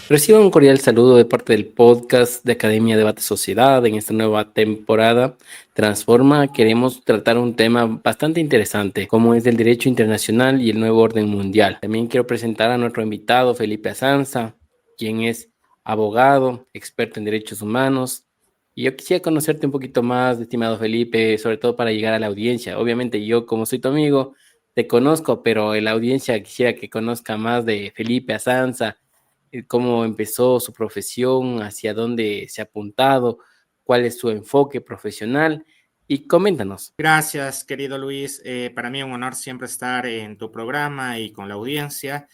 Reciba un cordial saludo de parte del podcast de Academia Debate Sociedad. En esta nueva temporada Transforma queremos tratar un tema bastante interesante, como es el derecho internacional y el nuevo orden mundial. También quiero presentar a nuestro invitado Felipe Azanza, quien es abogado, experto en derechos humanos. Y yo quisiera conocerte un poquito más, estimado Felipe, sobre todo para llegar a la audiencia. Obviamente yo, como soy tu amigo, te conozco, pero en la audiencia quisiera que conozca más de Felipe Azanza, cómo empezó su profesión, hacia dónde se ha apuntado, cuál es su enfoque profesional y coméntanos. Gracias, querido Luis. Para mí es un honor siempre estar en tu programa y con la audiencia.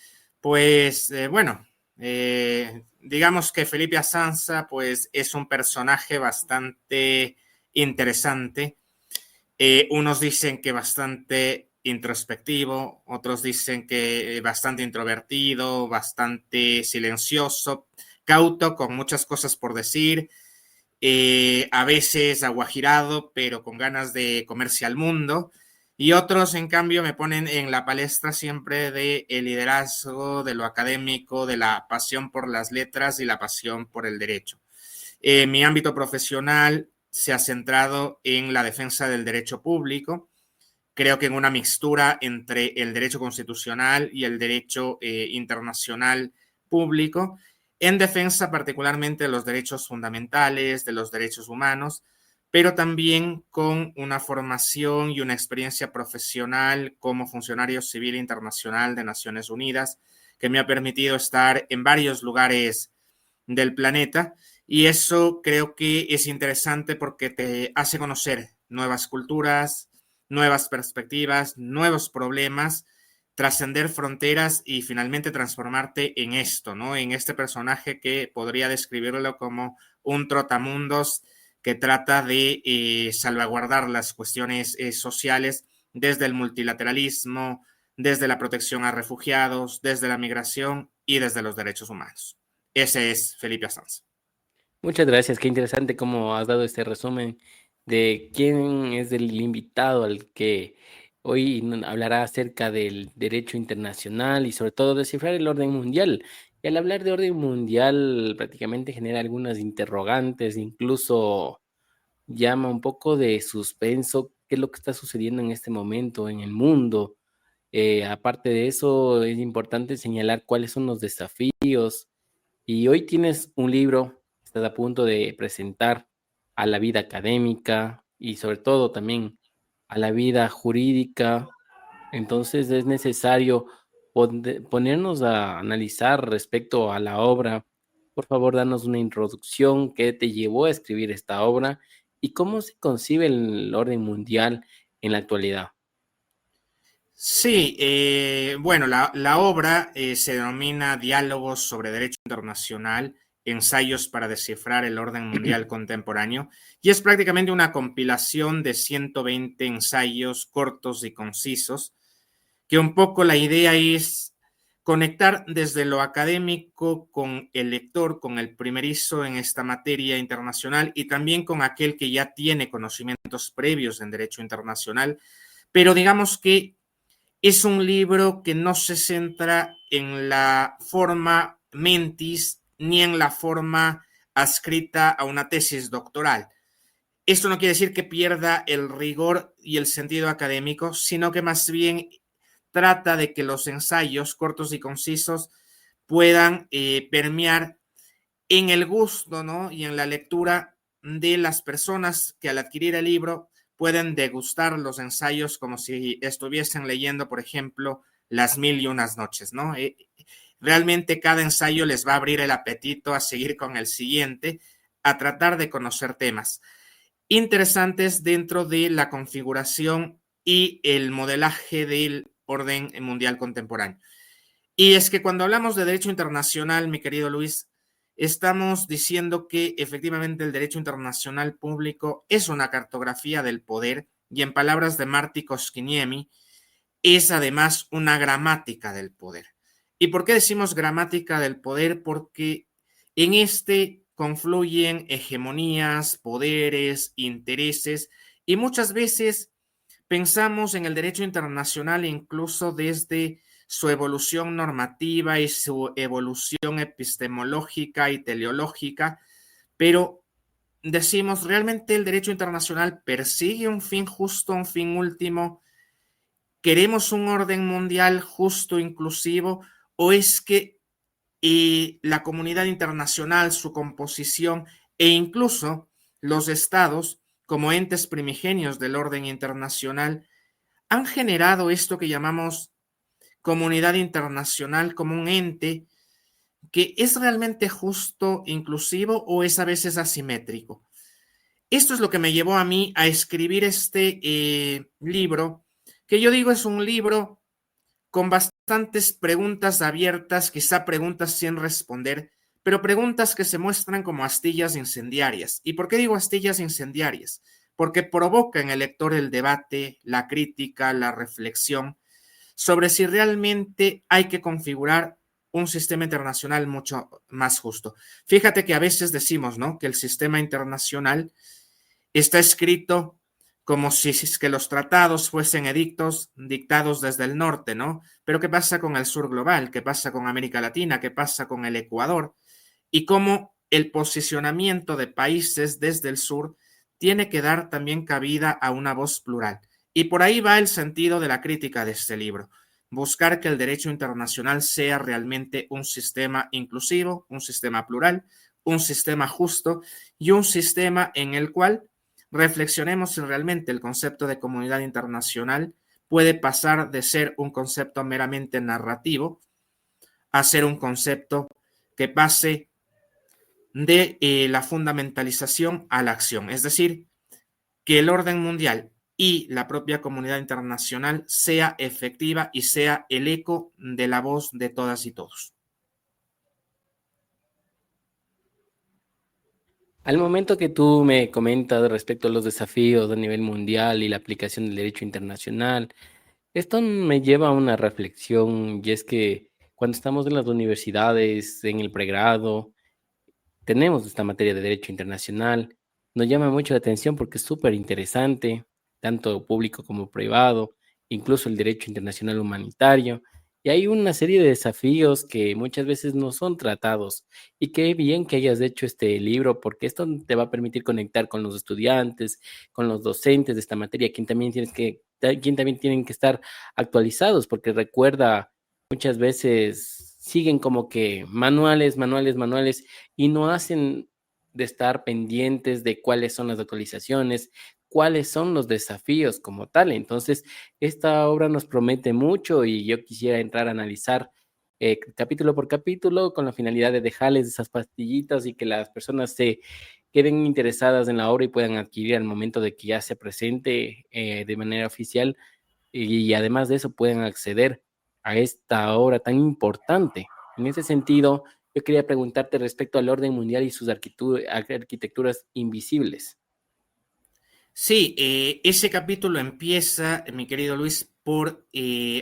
Digamos que Felipe Azanza pues, es un personaje bastante interesante. Unos dicen que bastante introspectivo, otros dicen que bastante introvertido, bastante silencioso, cauto, con muchas cosas por decir, a veces aguajirado, pero con ganas de comerse al mundo. Y otros, en cambio, me ponen en la palestra siempre de el liderazgo, de lo académico, de la pasión por las letras y la pasión por el derecho. Mi ámbito profesional se ha centrado en la defensa del derecho público. Creo que en una mixtura entre el derecho constitucional y el derecho internacional público, en defensa particularmente de los derechos fundamentales, de los derechos humanos, pero también con una formación y una experiencia profesional como funcionario civil internacional de Naciones Unidas, que me ha permitido estar en varios lugares del planeta. Y eso creo que es interesante porque te hace conocer nuevas culturas, nuevas perspectivas, nuevos problemas, trascender fronteras y finalmente transformarte en esto, ¿no? En este personaje que podría describirlo como un trotamundos que trata de salvaguardar las cuestiones sociales desde el multilateralismo, desde la protección a refugiados, desde la migración y desde los derechos humanos. Ese es Felipe Azanza. Muchas gracias, qué interesante cómo has dado este resumen de quién es el invitado al que hoy hablará acerca del derecho internacional y sobre todo descifrar el orden mundial. Y al hablar de orden mundial prácticamente genera algunas interrogantes, incluso llama un poco de suspenso qué es lo que está sucediendo en este momento en el mundo. Aparte de eso, es importante señalar cuáles son los desafíos. Y hoy tienes un libro que estás a punto de presentar a la vida académica y sobre todo también a la vida jurídica. Entonces es necesario ponernos a analizar respecto a la obra. Por favor, danos una introducción. ¿Qué te llevó a escribir esta obra y cómo se concibe el orden mundial en la actualidad? Sí, bueno, la obra se denomina Diálogos sobre Derecho Internacional, ensayos para descifrar el orden mundial contemporáneo, y es prácticamente una compilación de 120 ensayos cortos y concisos, que un poco la idea es conectar desde lo académico con el lector, con el primerizo en esta materia internacional y también con aquel que ya tiene conocimientos previos en derecho internacional, pero digamos que es un libro que no se centra en la forma mentis ni en la forma adscrita a una tesis doctoral. Esto no quiere decir que pierda el rigor y el sentido académico, sino que más bien trata de que los ensayos cortos y concisos puedan permear en el gusto, ¿no? Y en la lectura de las personas que al adquirir el libro pueden degustar los ensayos como si estuviesen leyendo, por ejemplo, Las Mil y Unas Noches, ¿no? Realmente cada ensayo les va a abrir el apetito a seguir con el siguiente, a tratar de conocer temas interesantes dentro de la configuración y el modelaje del orden mundial contemporáneo. Y es que cuando hablamos de derecho internacional, mi querido Luis, estamos diciendo que efectivamente el derecho internacional público es una cartografía del poder y en palabras de Marty Koskiniemi, es además una gramática del poder. ¿Y por qué decimos gramática del poder? Porque en este confluyen hegemonías, poderes, intereses y muchas veces pensamos en el derecho internacional incluso desde su evolución normativa y su evolución epistemológica y teleológica, pero decimos, ¿realmente el derecho internacional persigue un fin justo, un fin último? ¿Queremos un orden mundial justo, inclusivo? ¿O es que la comunidad internacional, su composición e incluso los estados, como entes primigenios del orden internacional, han generado esto que llamamos comunidad internacional como un ente que es realmente justo, inclusivo o es a veces asimétrico? Esto es lo que me llevó a mí a escribir este libro, que yo digo es un libro con bastantes preguntas abiertas, quizá preguntas sin responder, pero preguntas que se muestran como astillas incendiarias. ¿Y por qué digo astillas incendiarias? Porque provoca en el lector el debate, la crítica, la reflexión sobre si realmente hay que configurar un sistema internacional mucho más justo. Fíjate que a veces decimos, ¿no?, que el sistema internacional está escrito como si es que los tratados fuesen edictos dictados desde el norte, ¿no? Pero ¿qué pasa con el sur global? ¿Qué pasa con América Latina? ¿Qué pasa con el Ecuador? Y cómo el posicionamiento de países desde el sur tiene que dar también cabida a una voz plural. Y por ahí va el sentido de la crítica de este libro. Buscar que el derecho internacional sea realmente un sistema inclusivo, un sistema plural, un sistema justo y un sistema en el cual reflexionemos si realmente el concepto de comunidad internacional puede pasar de ser un concepto meramente narrativo a ser un concepto que pase de la fundamentalización a la acción. Es decir, que el orden mundial y la propia comunidad internacional sea efectiva y sea el eco de la voz de todas y todos. Al momento que tú me comentas respecto a los desafíos a nivel mundial y la aplicación del derecho internacional, esto me lleva a una reflexión, y es que cuando estamos en las universidades, en el pregrado, tenemos esta materia de derecho internacional. Nos llama mucho la atención porque es súper interesante, tanto público como privado, incluso el derecho internacional humanitario. Y hay una serie de desafíos que muchas veces no son tratados. Y qué bien que hayas hecho este libro, porque esto te va a permitir conectar con los estudiantes, con los docentes de esta materia, quien también tienen que estar actualizados, porque recuerda, muchas veces siguen como que manuales, manuales, manuales y no hacen de estar pendientes de cuáles son las actualizaciones, cuáles son los desafíos como tal. Entonces, esta obra nos promete mucho y yo quisiera entrar a analizar capítulo por capítulo con la finalidad de dejarles esas pastillitas y que las personas se queden interesadas en la obra y puedan adquirir al momento de que ya se presente de manera oficial y además de eso puedan acceder a esta obra tan importante. En ese sentido, yo quería preguntarte respecto al orden mundial y sus arquitecturas invisibles. Sí, ese capítulo empieza, mi querido Luis, por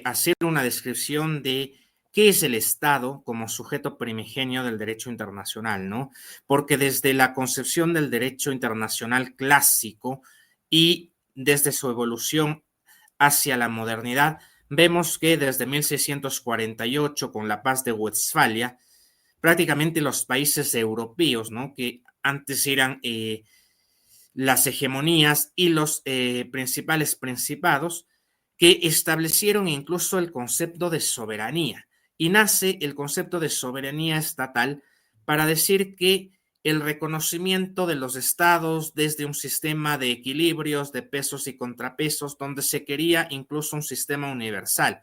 hacer una descripción de qué es el Estado como sujeto primigenio del derecho internacional, ¿no? Porque desde la concepción del derecho internacional clásico y desde su evolución hacia la modernidad, vemos que desde 1648, con la paz de Westfalia, prácticamente los países europeos, ¿no?, que antes eran las hegemonías y los principales principados, que establecieron incluso el concepto de soberanía. Y nace el concepto de soberanía estatal para decir que el reconocimiento de los estados desde un sistema de equilibrios, de pesos y contrapesos, donde se quería incluso un sistema universal.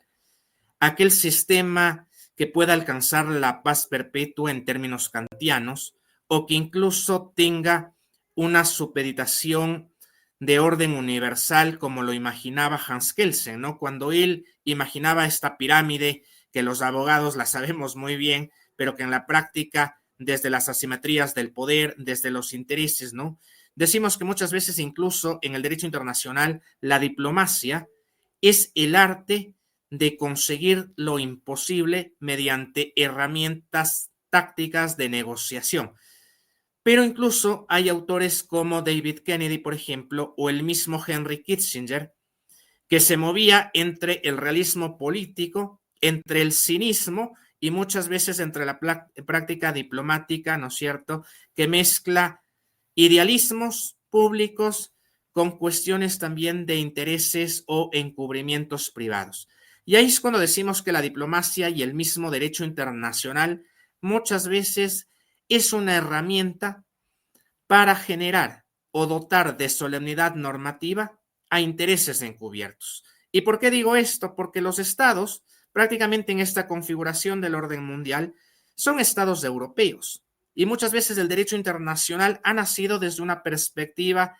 Aquel sistema que pueda alcanzar la paz perpetua en términos kantianos o que incluso tenga una supeditación de orden universal como lo imaginaba Hans Kelsen, ¿no? Cuando él imaginaba esta pirámide que los abogados la sabemos muy bien, pero que en la práctica, desde las asimetrías del poder, desde los intereses, ¿no? Decimos que muchas veces incluso en el derecho internacional la diplomacia es el arte de conseguir lo imposible mediante herramientas tácticas de negociación. Pero incluso hay autores como David Kennedy, por ejemplo, o el mismo Henry Kissinger, que se movía entre el realismo político entre el cinismo y muchas veces entre la práctica diplomática, ¿no es cierto?, que mezcla idealismos públicos con cuestiones también de intereses o encubrimientos privados. Y ahí es cuando decimos que la diplomacia y el mismo derecho internacional muchas veces es una herramienta para generar o dotar de solemnidad normativa a intereses encubiertos. ¿Y por qué digo esto? Porque los estados, prácticamente en esta configuración del orden mundial, son estados europeos. Y muchas veces el derecho internacional ha nacido desde una perspectiva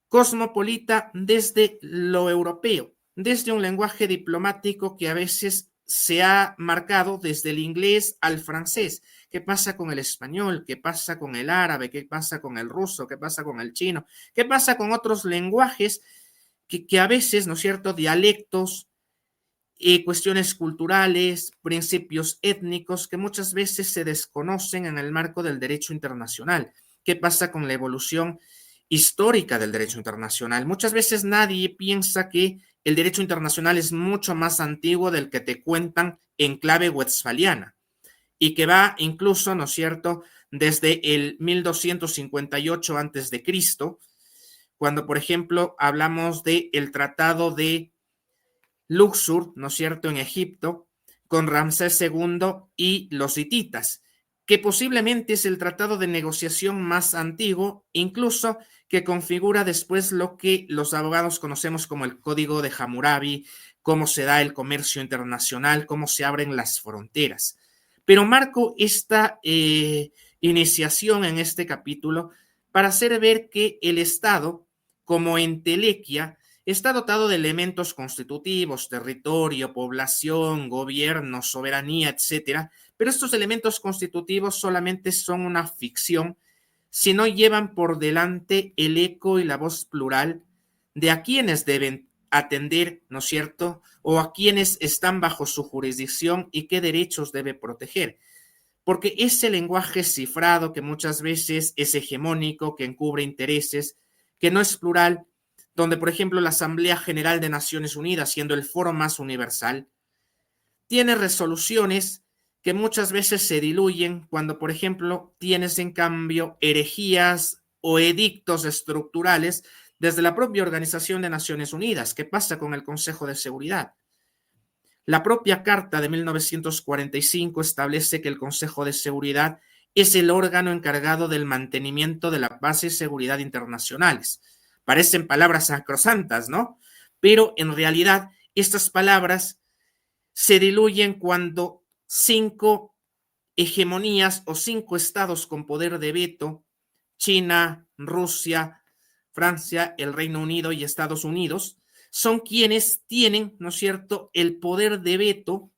cosmopolita, desde lo europeo, desde un lenguaje diplomático que a veces se ha marcado desde el inglés al francés. ¿Qué pasa con el español? ¿Qué pasa con el árabe? ¿Qué pasa con el ruso? ¿Qué pasa con el chino? ¿Qué pasa con otros lenguajes que a veces, ¿no es cierto?, dialectos, cuestiones culturales, principios étnicos que muchas veces se desconocen en el marco del derecho internacional? ¿Qué pasa con la evolución histórica del derecho internacional? Muchas veces nadie piensa que el derecho internacional es mucho más antiguo del que te cuentan en clave westfaliana y que va incluso, ¿no es cierto?, desde el 1258 antes de Cristo, cuando, por ejemplo, hablamos del Tratado de Luxor, ¿no es cierto?, en Egipto, con Ramsés II y los hititas, que posiblemente es el tratado de negociación más antiguo, incluso que configura después lo que los abogados conocemos como el Código de Hammurabi, cómo se da el comercio internacional, cómo se abren las fronteras. Pero marco esta iniciación en este capítulo para hacer ver que el Estado, como entelequia, está dotado de elementos constitutivos, territorio, población, gobierno, soberanía, etcétera, pero estos elementos constitutivos solamente son una ficción si no llevan por delante el eco y la voz plural de a quienes deben atender, ¿no es cierto?, o a quienes están bajo su jurisdicción y qué derechos debe proteger. Porque ese lenguaje cifrado que muchas veces es hegemónico, que encubre intereses, que no es plural, donde, por ejemplo, la Asamblea General de Naciones Unidas, siendo el foro más universal, tiene resoluciones que muchas veces se diluyen cuando, por ejemplo, tienes en cambio herejías o edictos estructurales desde la propia Organización de Naciones Unidas. ¿Qué pasa con el Consejo de Seguridad? La propia Carta de 1945 establece que el Consejo de Seguridad es el órgano encargado del mantenimiento de la paz y seguridad internacionales. Parecen palabras sacrosantas, ¿no? Pero en realidad estas palabras se diluyen cuando 5 hegemonías o 5 estados con poder de veto, China, Rusia, Francia, el Reino Unido y Estados Unidos, son quienes tienen, ¿no es cierto?, el poder de veto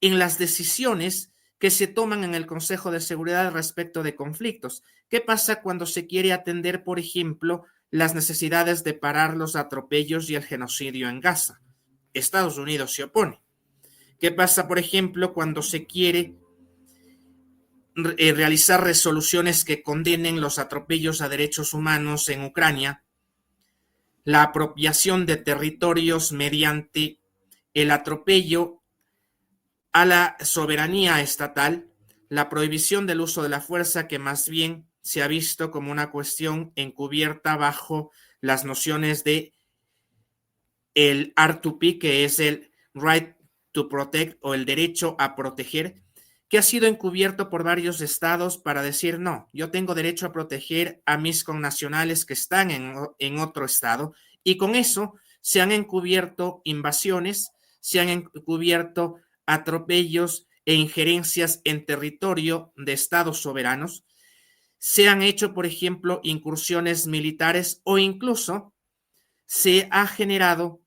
en las decisiones que se toman en el Consejo de Seguridad respecto de conflictos. ¿Qué pasa cuando se quiere atender, por ejemplo, las necesidades de parar los atropellos y el genocidio en Gaza? Estados Unidos se opone. ¿Qué pasa, por ejemplo, cuando se quiere realizar resoluciones que condenen los atropellos a derechos humanos en Ucrania, la apropiación de territorios mediante el atropello a la soberanía estatal, la prohibición del uso de la fuerza, que más bien se ha visto como una cuestión encubierta bajo las nociones de el R2P, que es el Right to Protect o el derecho a proteger, que ha sido encubierto por varios estados para decir, no, yo tengo derecho a proteger a mis connacionales que están en otro estado, y con eso se han encubierto invasiones, se han encubierto atropellos e injerencias en territorio de estados soberanos, se han hecho, por ejemplo, incursiones militares o incluso se ha generado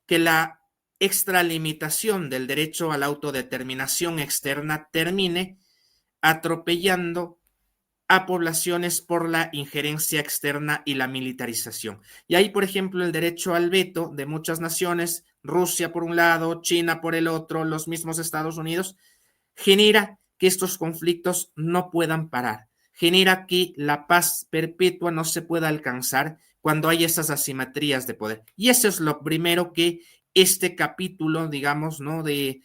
que la extralimitación del derecho a la autodeterminación externa termine atropellando a poblaciones por la injerencia externa y la militarización. Y ahí, por ejemplo, el derecho al veto de muchas naciones, Rusia por un lado, China por el otro, los mismos Estados Unidos, genera que estos conflictos no puedan parar, genera que la paz perpetua no se pueda alcanzar cuando hay esas asimetrías de poder. Y eso es lo primero que este capítulo, digamos, ¿no? De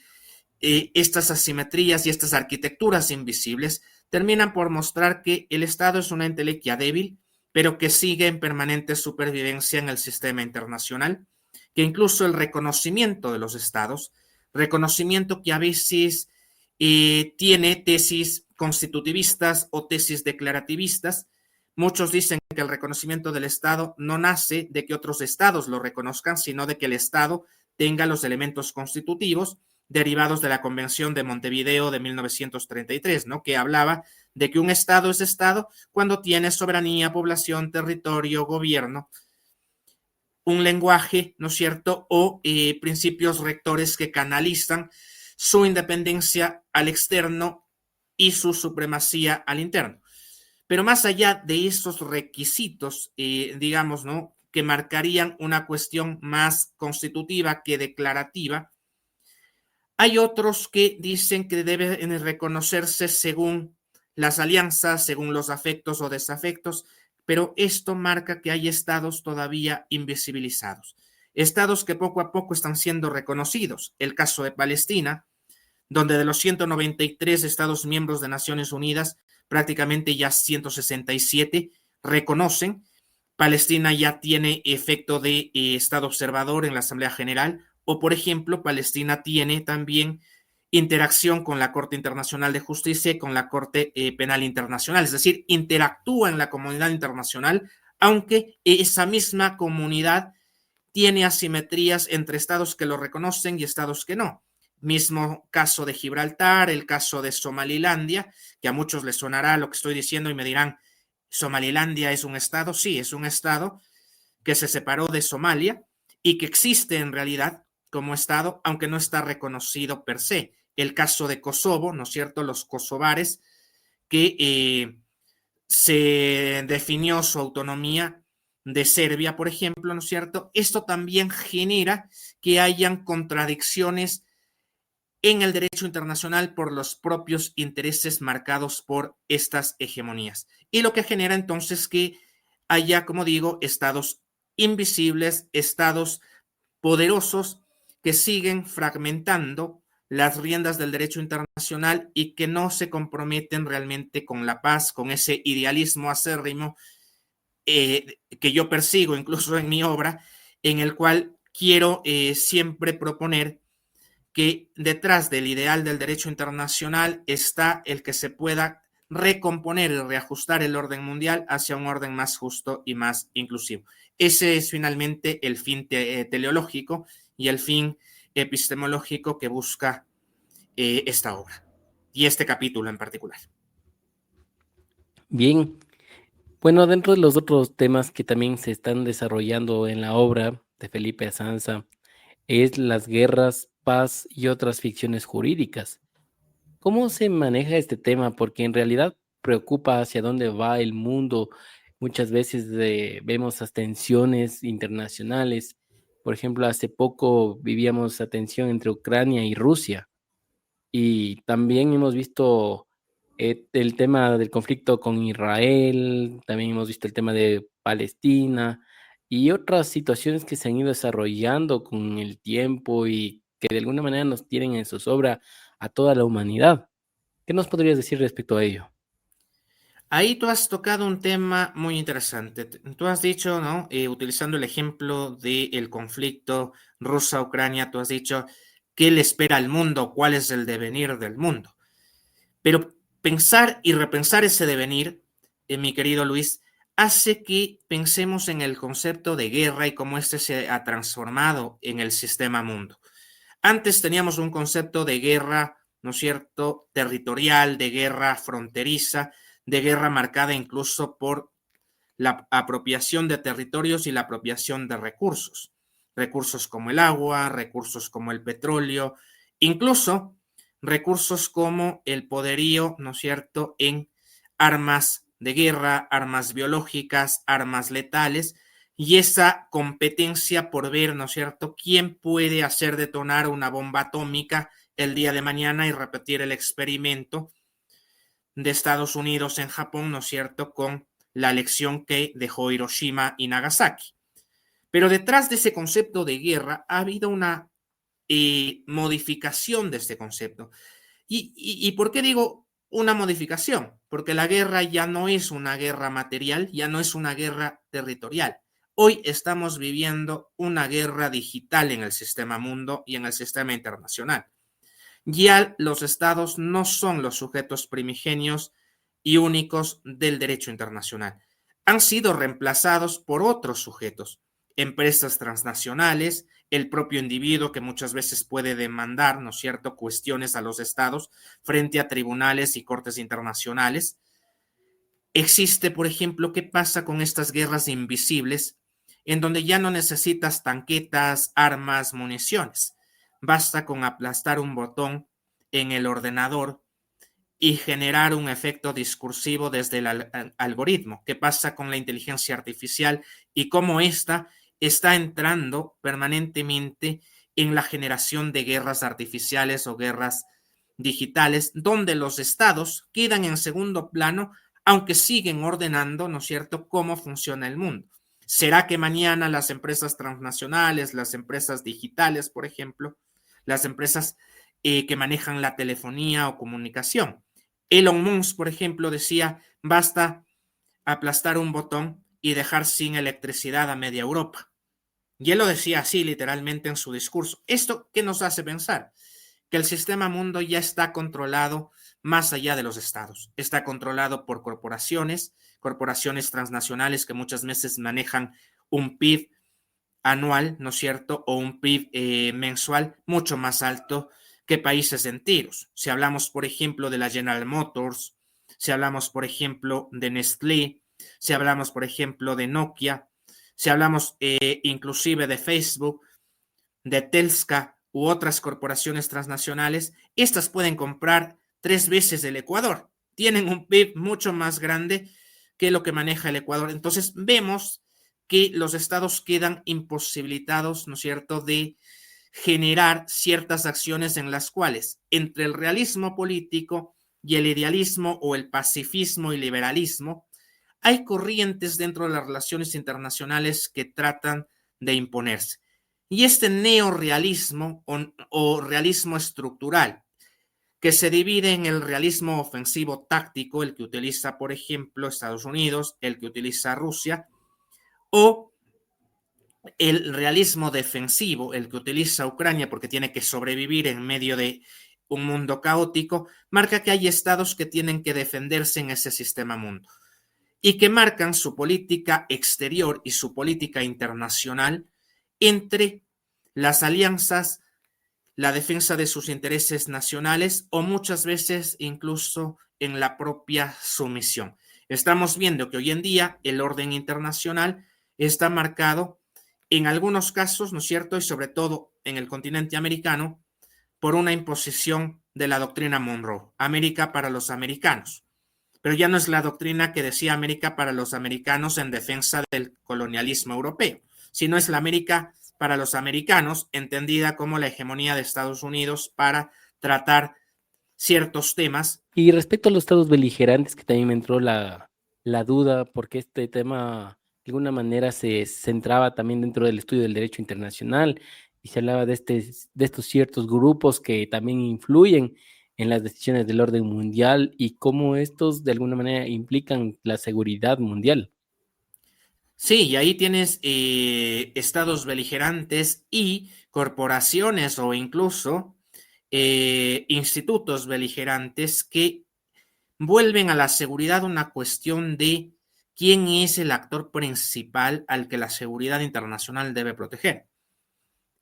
estas asimetrías y estas arquitecturas invisibles terminan por mostrar que el Estado es una entelequia débil, pero que sigue en permanente supervivencia en el sistema internacional, que incluso el reconocimiento de los Estados, reconocimiento que a veces tiene tesis constitutivistas o tesis declarativistas. Muchos dicen que el reconocimiento del Estado no nace de que otros estados lo reconozcan, sino de que el Estado tenga los elementos constitutivos derivados de la Convención de Montevideo de 1933, ¿no? Que hablaba de que un Estado es Estado cuando tiene soberanía, población, territorio, gobierno, un lenguaje, ¿no es cierto?, o principios rectores que canalizan su independencia al externo y su supremacía al interno. Pero más allá de esos requisitos, digamos, ¿no?, que marcarían una cuestión más constitutiva que declarativa, hay otros que dicen que deben reconocerse según las alianzas, según los afectos o desafectos, pero esto marca que hay estados todavía invisibilizados, estados que poco a poco están siendo reconocidos. El caso de Palestina, donde de los 193 estados miembros de Naciones Unidas, prácticamente ya 167 reconocen. Palestina ya tiene efecto de Estado observador en la Asamblea General, o por ejemplo, Palestina tiene también interacción con la Corte Internacional de Justicia y con la Corte Penal Internacional, es decir, interactúa en la comunidad internacional, aunque esa misma comunidad tiene asimetrías entre estados que lo reconocen y estados que no. Mismo caso de Gibraltar, el caso de Somalilandia, que a muchos les sonará lo que estoy diciendo y me dirán, ¿Somalilandia es un estado? Sí, es un estado que se separó de Somalia y que existe en realidad como estado, aunque no está reconocido per se. El caso de Kosovo, ¿no es cierto? Los kosovares, que se definió su autonomía de Serbia, por ejemplo, ¿no es cierto? Esto también genera que hayan contradicciones en el derecho internacional por los propios intereses marcados por estas hegemonías. Y lo que genera entonces que haya, como digo, estados invisibles, estados poderosos que siguen fragmentando las riendas del derecho internacional y que no se comprometen realmente con la paz, con ese idealismo acérrimo que yo persigo incluso en mi obra, en el cual quiero siempre proponer que detrás del ideal del derecho internacional está el que se pueda recomponer y reajustar el orden mundial hacia un orden más justo y más inclusivo. Ese es finalmente el fin teleológico y el fin epistemológico que busca esta obra y este capítulo en particular. Bien, bueno, dentro de los otros temas que también se están desarrollando en la obra de Felipe Azanza es las guerras, paz y otras ficciones jurídicas. ¿Cómo se maneja este tema? Porque en realidad preocupa hacia dónde va el mundo. Muchas veces vemos las tensiones internacionales. Por ejemplo, hace poco vivíamos la tensión entre Ucrania y Rusia. Y también hemos visto el tema del conflicto con Israel, también hemos visto el tema de Palestina y otras situaciones que se han ido desarrollando con el tiempo y que de alguna manera nos tienen en zozobra a toda la humanidad. ¿Qué nos podrías decir respecto a ello? Ahí tú has tocado un tema muy interesante. Tú has dicho, ¿no? Utilizando el ejemplo del conflicto Rusia-Ucrania, tú has dicho, ¿qué le espera al mundo? ¿Cuál es el devenir del mundo? Pero pensar y repensar ese devenir, mi querido Luis, hace que pensemos en el concepto de guerra y cómo este se ha transformado en el sistema mundo. Antes teníamos un concepto de guerra, ¿no es cierto?, territorial, de guerra fronteriza, de guerra marcada incluso por la apropiación de territorios y la apropiación de recursos. Recursos como el agua, recursos como el petróleo, incluso recursos como el poderío, ¿no es cierto?, en armas de guerra, armas biológicas, armas letales, y esa competencia por ver, ¿no es cierto?, quién puede hacer detonar una bomba atómica el día de mañana y repetir el experimento de Estados Unidos en Japón, ¿no es cierto?, con la lección que dejó Hiroshima y Nagasaki. Pero detrás de ese concepto de guerra ha habido una modificación de este concepto. ¿Y por qué digo una modificación? Porque la guerra ya no es una guerra material, ya no es una guerra territorial. Hoy estamos viviendo una guerra digital en el sistema mundo y en el sistema internacional. Ya los estados no son los sujetos primigenios y únicos del derecho internacional. Han sido reemplazados por otros sujetos, empresas transnacionales, el propio individuo que muchas veces puede demandar, ¿no es cierto?, cuestiones a los estados frente a tribunales y cortes internacionales. Existe, por ejemplo, ¿qué pasa con estas guerras invisibles en donde ya no necesitas tanquetas, armas, municiones? Basta con aplastar un botón en el ordenador y generar un efecto discursivo desde el algoritmo. ¿Qué pasa con la inteligencia artificial y cómo ésta está entrando permanentemente en la generación de guerras artificiales o guerras digitales, donde los estados quedan en segundo plano, aunque siguen ordenando, ¿no es cierto?, cómo funciona el mundo. ¿Será que mañana las empresas transnacionales, las empresas digitales, por ejemplo, las empresas que manejan la telefonía o comunicación? Elon Musk, por ejemplo, decía, basta aplastar un botón y dejar sin electricidad a media Europa. Y él lo decía así literalmente en su discurso. ¿Esto qué nos hace pensar? Que el sistema mundo ya está controlado más allá de los estados. Está controlado por corporaciones, corporaciones transnacionales que muchas veces manejan un PIB anual, ¿no es cierto?, o un PIB mensual mucho más alto que países enteros. Si hablamos, por ejemplo, de la General Motors, si hablamos, por ejemplo, de Nestlé, si hablamos, por ejemplo, de Nokia, si hablamos inclusive de Facebook, de Telska u otras corporaciones transnacionales, estas pueden comprar 3 veces el Ecuador. Tienen un PIB mucho más grande que lo que maneja el Ecuador. Entonces vemos que los estados quedan imposibilitados, ¿no es cierto?, de generar ciertas acciones en las cuales entre el realismo político y el idealismo o el pacifismo y liberalismo, hay corrientes dentro de las relaciones internacionales que tratan de imponerse. Y este neorrealismo o realismo estructural, que se divide en el realismo ofensivo táctico, el que utiliza, por ejemplo, Estados Unidos, el que utiliza Rusia, o el realismo defensivo, el que utiliza Ucrania porque tiene que sobrevivir en medio de un mundo caótico, marca que hay estados que tienen que defenderse en ese sistema mundo y que marcan su política exterior y su política internacional entre las alianzas, la defensa de sus intereses nacionales o muchas veces incluso en la propia sumisión. Estamos viendo que hoy en día el orden internacional está marcado en algunos casos, ¿no es cierto?, y sobre todo en el continente americano, por una imposición de la doctrina Monroe, América para los americanos. Pero ya no es la doctrina que decía América para los americanos en defensa del colonialismo europeo, sino es la América para los americanos, entendida como la hegemonía de Estados Unidos para tratar ciertos temas. Y respecto a los estados beligerantes, que también me entró la duda, porque este tema de alguna manera se centraba también dentro del estudio del derecho internacional y se hablaba de estos ciertos grupos que también influyen en las decisiones del orden mundial y cómo estos de alguna manera implican la seguridad mundial. Sí, y ahí tienes estados beligerantes y corporaciones o incluso institutos beligerantes que vuelven a la seguridad una cuestión de quién es el actor principal al que la seguridad internacional debe proteger.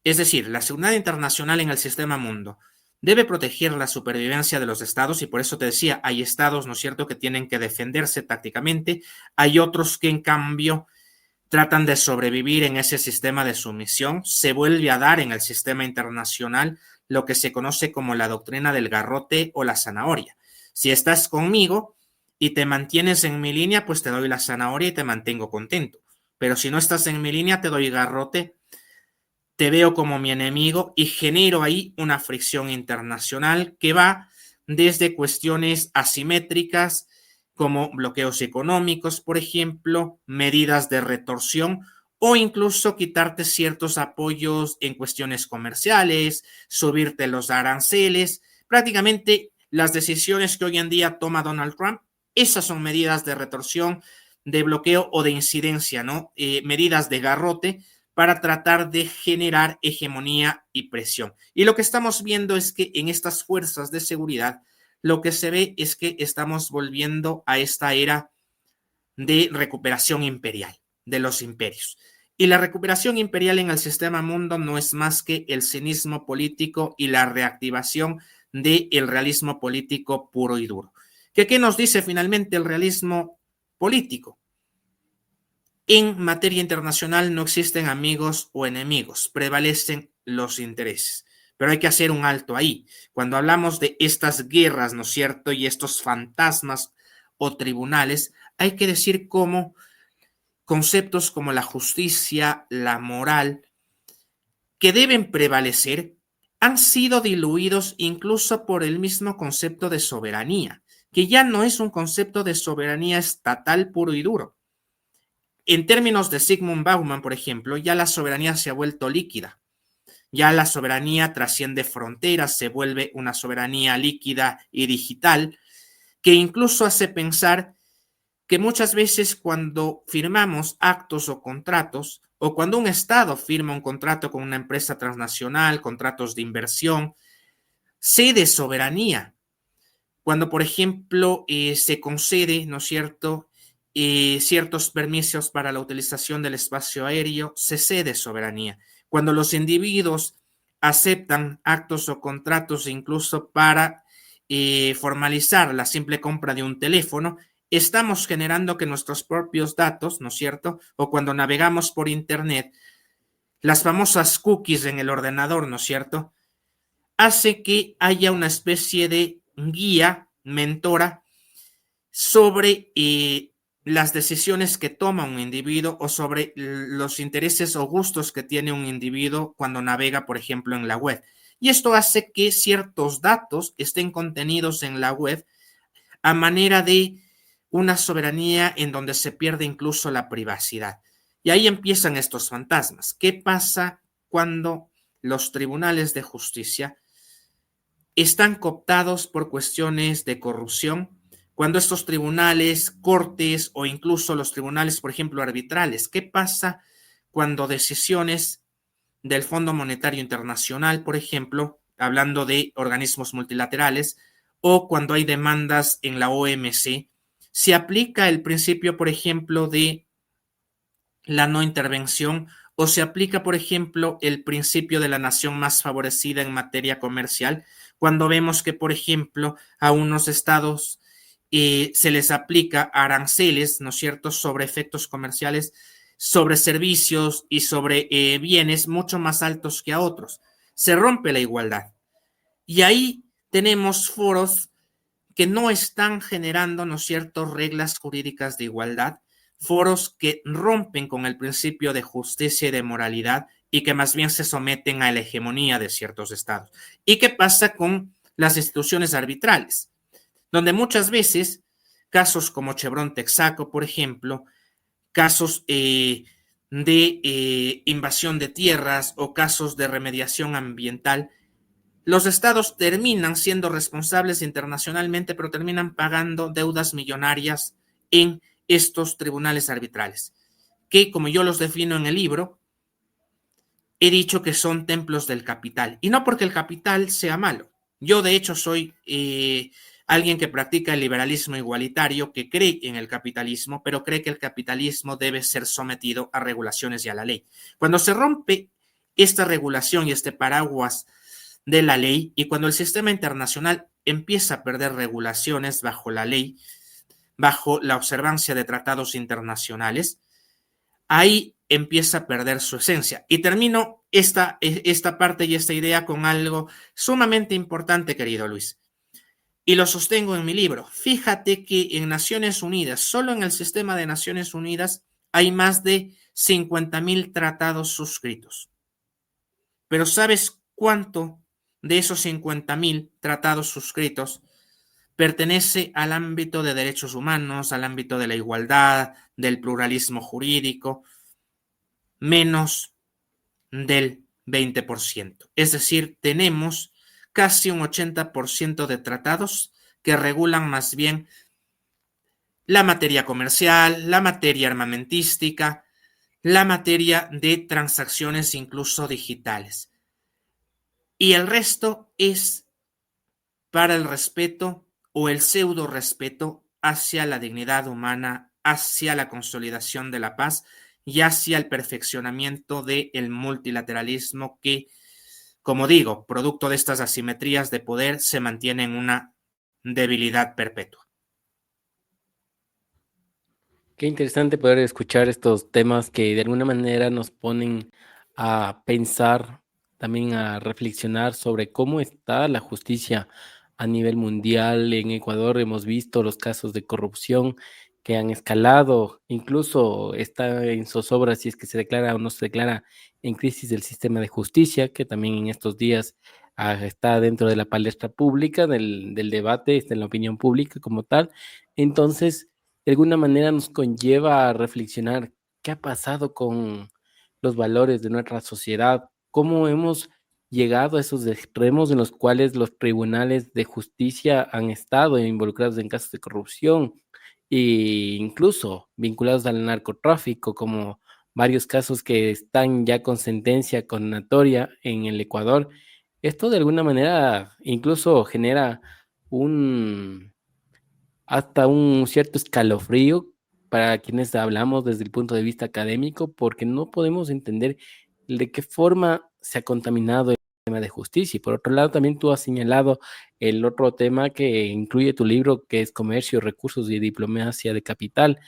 Es decir, la seguridad internacional en el sistema mundo debe proteger la supervivencia de los estados y por eso te decía, hay estados, ¿no es cierto?, que tienen que defenderse tácticamente, hay otros que en cambio tratan de sobrevivir en ese sistema de sumisión. Se vuelve a dar en el sistema internacional lo que se conoce como la doctrina del garrote o la zanahoria. Si estás conmigo y te mantienes en mi línea, pues te doy la zanahoria y te mantengo contento. Pero si no estás en mi línea, te doy garrote, te veo como mi enemigo y genero ahí una fricción internacional que va desde cuestiones asimétricas como bloqueos económicos, por ejemplo, medidas de retorsión o incluso quitarte ciertos apoyos en cuestiones comerciales, subirte los aranceles. Prácticamente las decisiones que hoy en día toma Donald Trump, esas son medidas de retorsión, de bloqueo o de incidencia, ¿no? Medidas de garrote para tratar de generar hegemonía y presión. Y lo que estamos viendo es que en estas fuerzas de seguridad, lo que se ve es que estamos volviendo a esta era de recuperación imperial, de los imperios. Y la recuperación imperial en el sistema mundo no es más que el cinismo político y la reactivación del realismo político puro y duro. ¿Qué nos dice finalmente el realismo político? En materia internacional no existen amigos o enemigos, prevalecen los intereses. Pero hay que hacer un alto ahí. Cuando hablamos de estas guerras, ¿no es cierto? Y estos fantasmas o tribunales, hay que decir cómo conceptos como la justicia, la moral, que deben prevalecer, han sido diluidos incluso por el mismo concepto de soberanía, que ya no es un concepto de soberanía estatal puro y duro. En términos de Zygmunt Bauman, por ejemplo, ya la soberanía se ha vuelto líquida. Ya la soberanía trasciende fronteras, se vuelve una soberanía líquida y digital, que incluso hace pensar que muchas veces cuando firmamos actos o contratos, o cuando un Estado firma un contrato con una empresa transnacional, contratos de inversión, cede soberanía. Cuando, por ejemplo, se concede, ¿no es cierto?, ciertos permisos para la utilización del espacio aéreo, se cede soberanía. Cuando los individuos aceptan actos o contratos incluso para formalizar la simple compra de un teléfono, estamos generando que nuestros propios datos, ¿no es cierto? O cuando navegamos por Internet, las famosas cookies en el ordenador, ¿no es cierto?, hace que haya una especie de guía, mentora, sobre las decisiones que toma un individuo o sobre los intereses o gustos que tiene un individuo cuando navega, por ejemplo, en la web. Y esto hace que ciertos datos estén contenidos en la web a manera de una soberanía en donde se pierde incluso la privacidad. Y ahí empiezan estos fantasmas. ¿Qué pasa cuando los tribunales de justicia están cooptados por cuestiones de corrupción? Cuando estos tribunales, cortes o incluso los tribunales, por ejemplo, arbitrales, ¿qué pasa cuando decisiones del Fondo Monetario Internacional, por ejemplo, hablando de organismos multilaterales, o cuando hay demandas en la OMC, se aplica el principio, por ejemplo, de la no intervención o se aplica, por ejemplo, el principio de la nación más favorecida en materia comercial, cuando vemos que, por ejemplo, a unos estados se les aplica aranceles, ¿no es cierto?, sobre efectos comerciales, sobre servicios y sobre bienes mucho más altos que a otros. Se rompe la igualdad. Y ahí tenemos foros que no están generando, ¿no es cierto?, reglas jurídicas de igualdad, foros que rompen con el principio de justicia y de moralidad y que más bien se someten a la hegemonía de ciertos estados. ¿Y qué pasa con las instituciones arbitrales? Donde muchas veces casos como Chevron Texaco, por ejemplo, casos de invasión de tierras o casos de remediación ambiental, los estados terminan siendo responsables internacionalmente, pero terminan pagando deudas millonarias en estos tribunales arbitrales, que como yo los defino en el libro, he dicho que son templos del capital. Y no porque el capital sea malo. Yo de hecho soy alguien que practica el liberalismo igualitario, que cree en el capitalismo, pero cree que el capitalismo debe ser sometido a regulaciones y a la ley. Cuando se rompe esta regulación y este paraguas de la ley, y cuando el sistema internacional empieza a perder regulaciones bajo la ley, bajo la observancia de tratados internacionales, ahí empieza a perder su esencia. Y termino esta parte y esta idea con algo sumamente importante, querido Luis. Y lo sostengo en mi libro. Fíjate que en Naciones Unidas, solo en el sistema de Naciones Unidas, hay más de 50,000 tratados suscritos. Pero ¿sabes cuánto de esos 50,000 tratados suscritos pertenece al ámbito de derechos humanos, al ámbito de la igualdad, del pluralismo jurídico? menos del 20%. Es decir, tenemos casi un 80% de tratados que regulan más bien la materia comercial, la materia armamentística, la materia de transacciones incluso digitales. Y el resto es para el respeto o el pseudo respeto hacia la dignidad humana, hacia la consolidación de la paz y hacia el perfeccionamiento del multilateralismo que, como digo, producto de estas asimetrías de poder, se mantiene en una debilidad perpetua. Qué interesante poder escuchar estos temas que de alguna manera nos ponen a pensar, también a reflexionar sobre cómo está la justicia a nivel mundial. En Ecuador hemos visto los casos de corrupción que han escalado, incluso está en zozobra si es que se declara o no se declara en crisis del sistema de justicia, que también en estos días está dentro de la palestra pública, del debate, está en la opinión pública como tal. Entonces, de alguna manera nos conlleva a reflexionar qué ha pasado con los valores de nuestra sociedad, cómo hemos llegado a esos extremos en los cuales los tribunales de justicia han estado involucrados en casos de corrupción e incluso vinculados al narcotráfico, como varios casos que están ya con sentencia condenatoria en el Ecuador. Esto de alguna manera incluso genera un hasta un cierto escalofrío para quienes hablamos desde el punto de vista académico, porque no podemos entender de qué forma se ha contaminado el tema de justicia. Y por otro lado, también tú has señalado el otro tema que incluye tu libro, que es comercio, recursos y diplomacia de capital.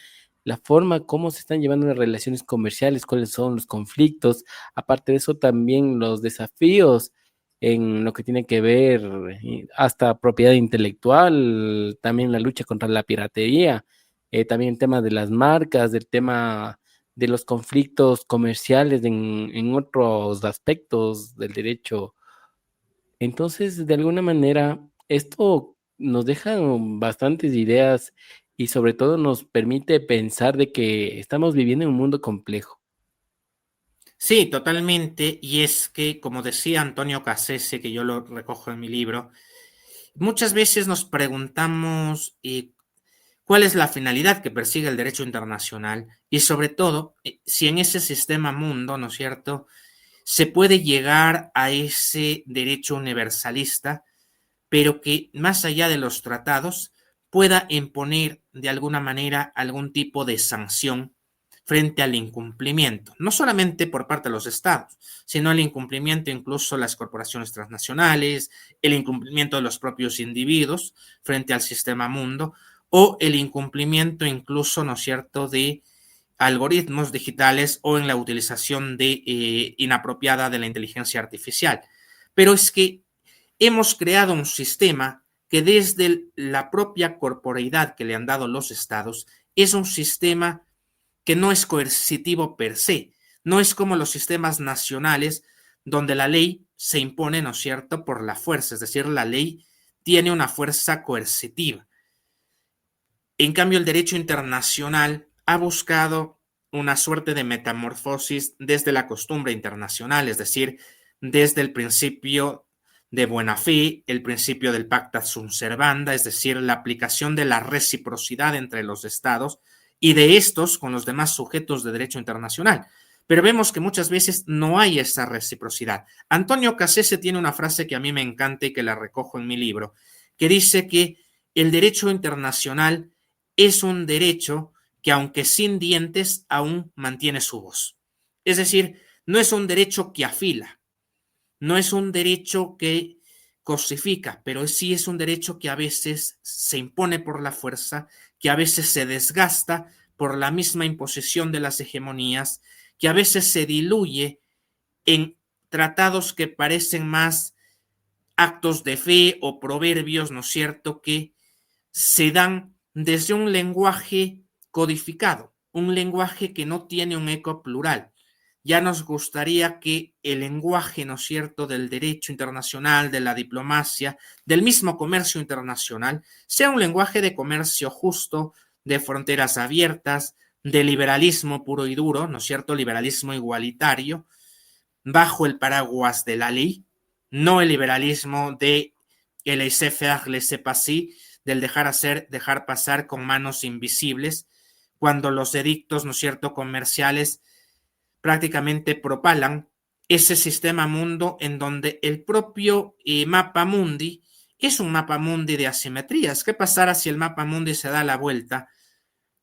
La forma como se están llevando las relaciones comerciales, cuáles son los conflictos, aparte de eso también los desafíos en lo que tiene que ver hasta propiedad intelectual, también la lucha contra la piratería, también el tema de las marcas, del tema de los conflictos comerciales en otros aspectos del derecho. Entonces, de alguna manera, esto nos deja bastantes ideas y sobre todo nos permite pensar de que estamos viviendo en un mundo complejo. Sí, totalmente. Y es que, como decía Antonio Cassese, que yo lo recojo en mi libro, muchas veces nos preguntamos cuál es la finalidad que persigue el derecho internacional y sobre todo si en ese sistema mundo, ¿no es cierto?, se puede llegar a ese derecho universalista, pero que más allá de los tratados pueda imponer de alguna manera algún tipo de sanción frente al incumplimiento, no solamente por parte de los estados, sino el incumplimiento incluso de las corporaciones transnacionales, el incumplimiento de los propios individuos frente al sistema mundo, o el incumplimiento incluso, ¿no es cierto?, de algoritmos digitales o en la utilización de inapropiada de la inteligencia artificial. Pero es que hemos creado un sistema que desde la propia corporeidad que le han dado los estados es un sistema que no es coercitivo per se, no es como los sistemas nacionales donde la ley se impone, ¿no es cierto?, por la fuerza, es decir, la ley tiene una fuerza coercitiva. En cambio, el derecho internacional ha buscado una suerte de metamorfosis desde la costumbre internacional, es decir, desde el principio de buena fe, el principio del pacta sunt servanda, es decir, la aplicación de la reciprocidad entre los estados y de estos con los demás sujetos de derecho internacional. Pero vemos que muchas veces no hay esa reciprocidad. Antonio Cassese tiene una frase que a mí me encanta y que la recojo en mi libro, que dice que el derecho internacional es un derecho que, aunque sin dientes, aún mantiene su voz. Es decir, no es un derecho que afila, no es un derecho que cosifica, pero sí es un derecho que a veces se impone por la fuerza, que a veces se desgasta por la misma imposición de las hegemonías, que a veces se diluye en tratados que parecen más actos de fe o proverbios, ¿no es cierto?, que se dan desde un lenguaje codificado, un lenguaje que no tiene un eco plural. Ya nos gustaría que el lenguaje, ¿no es cierto?, del derecho internacional, de la diplomacia, del mismo comercio internacional, sea un lenguaje de comercio justo, de fronteras abiertas, de liberalismo puro y duro, ¿no es cierto? Liberalismo igualitario, bajo el paraguas de la ley, no el liberalismo de el laissez-faire, laissez-passer, del dejar hacer, dejar pasar con manos invisibles, cuando los edictos, ¿no es cierto?, comerciales prácticamente propalan ese sistema mundo en donde el propio mapa mundi es un mapa mundi de asimetrías. ¿Qué pasará si el mapa mundi se da la vuelta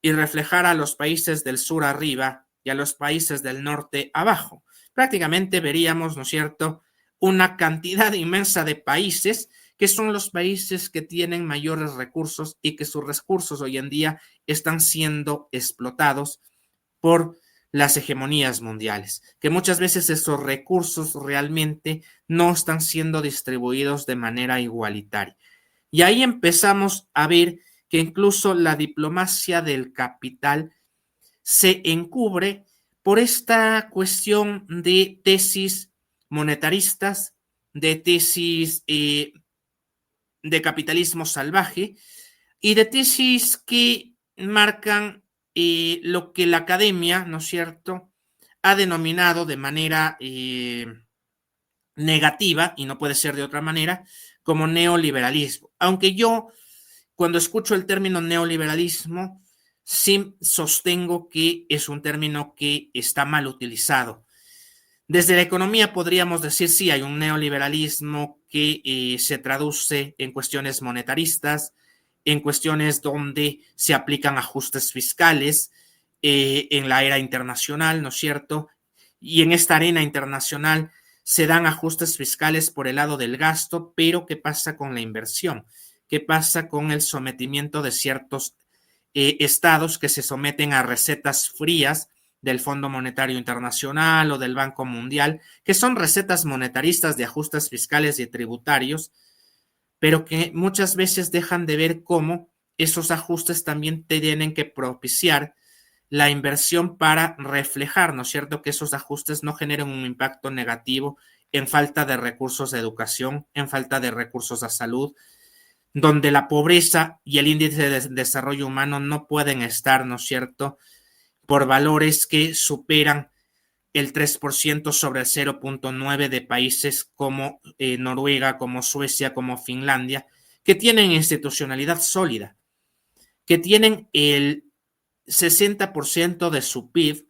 y reflejara a los países del sur arriba y a los países del norte abajo? Prácticamente veríamos, ¿no es cierto?, una cantidad inmensa de países que son los países que tienen mayores recursos y que sus recursos hoy en día están siendo explotados por las hegemonías mundiales, que muchas veces esos recursos realmente no están siendo distribuidos de manera igualitaria. Y ahí empezamos a ver que incluso la diplomacia del capital se encubre por esta cuestión de tesis monetaristas, de tesis de capitalismo salvaje y de tesis que marcan lo que la academia, ¿no es cierto?, ha denominado de manera negativa, y no puede ser de otra manera, como neoliberalismo. Aunque yo, cuando escucho el término neoliberalismo, sí sostengo que es un término que está mal utilizado. Desde la economía podríamos decir, sí, hay un neoliberalismo que se traduce en cuestiones monetaristas, en cuestiones donde se aplican ajustes fiscales en la era internacional, ¿no es cierto? Y en esta arena internacional se dan ajustes fiscales por el lado del gasto, pero ¿qué pasa con la inversión? ¿Qué pasa con el sometimiento de ciertos estados que se someten a recetas frías del Fondo Monetario Internacional o del Banco Mundial, que son recetas monetaristas de ajustes fiscales y tributarios, pero que muchas veces dejan de ver cómo esos ajustes también tienen que propiciar la inversión para reflejar, ¿no es cierto?, que esos ajustes no generen un impacto negativo en falta de recursos de educación, en falta de recursos de salud, donde la pobreza y el índice de desarrollo humano no pueden estar, ¿no es cierto?, por valores que superan el 3% sobre el 0.9 de países como Noruega, como Suecia, como Finlandia, que tienen institucionalidad sólida, que tienen el 60% de su PIB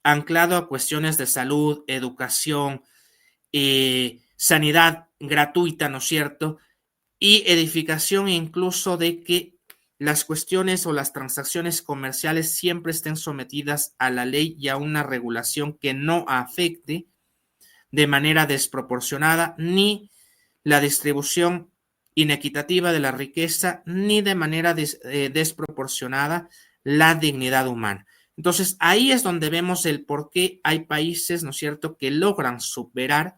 anclado a cuestiones de salud, educación, sanidad gratuita, ¿no es cierto? Y edificación incluso de que las cuestiones o las transacciones comerciales siempre estén sometidas a la ley y a una regulación que no afecte de manera desproporcionada ni la distribución inequitativa de la riqueza ni de manera desproporcionada la dignidad humana. Entonces, ahí es donde vemos el por qué hay países, ¿no es cierto?, que logran superar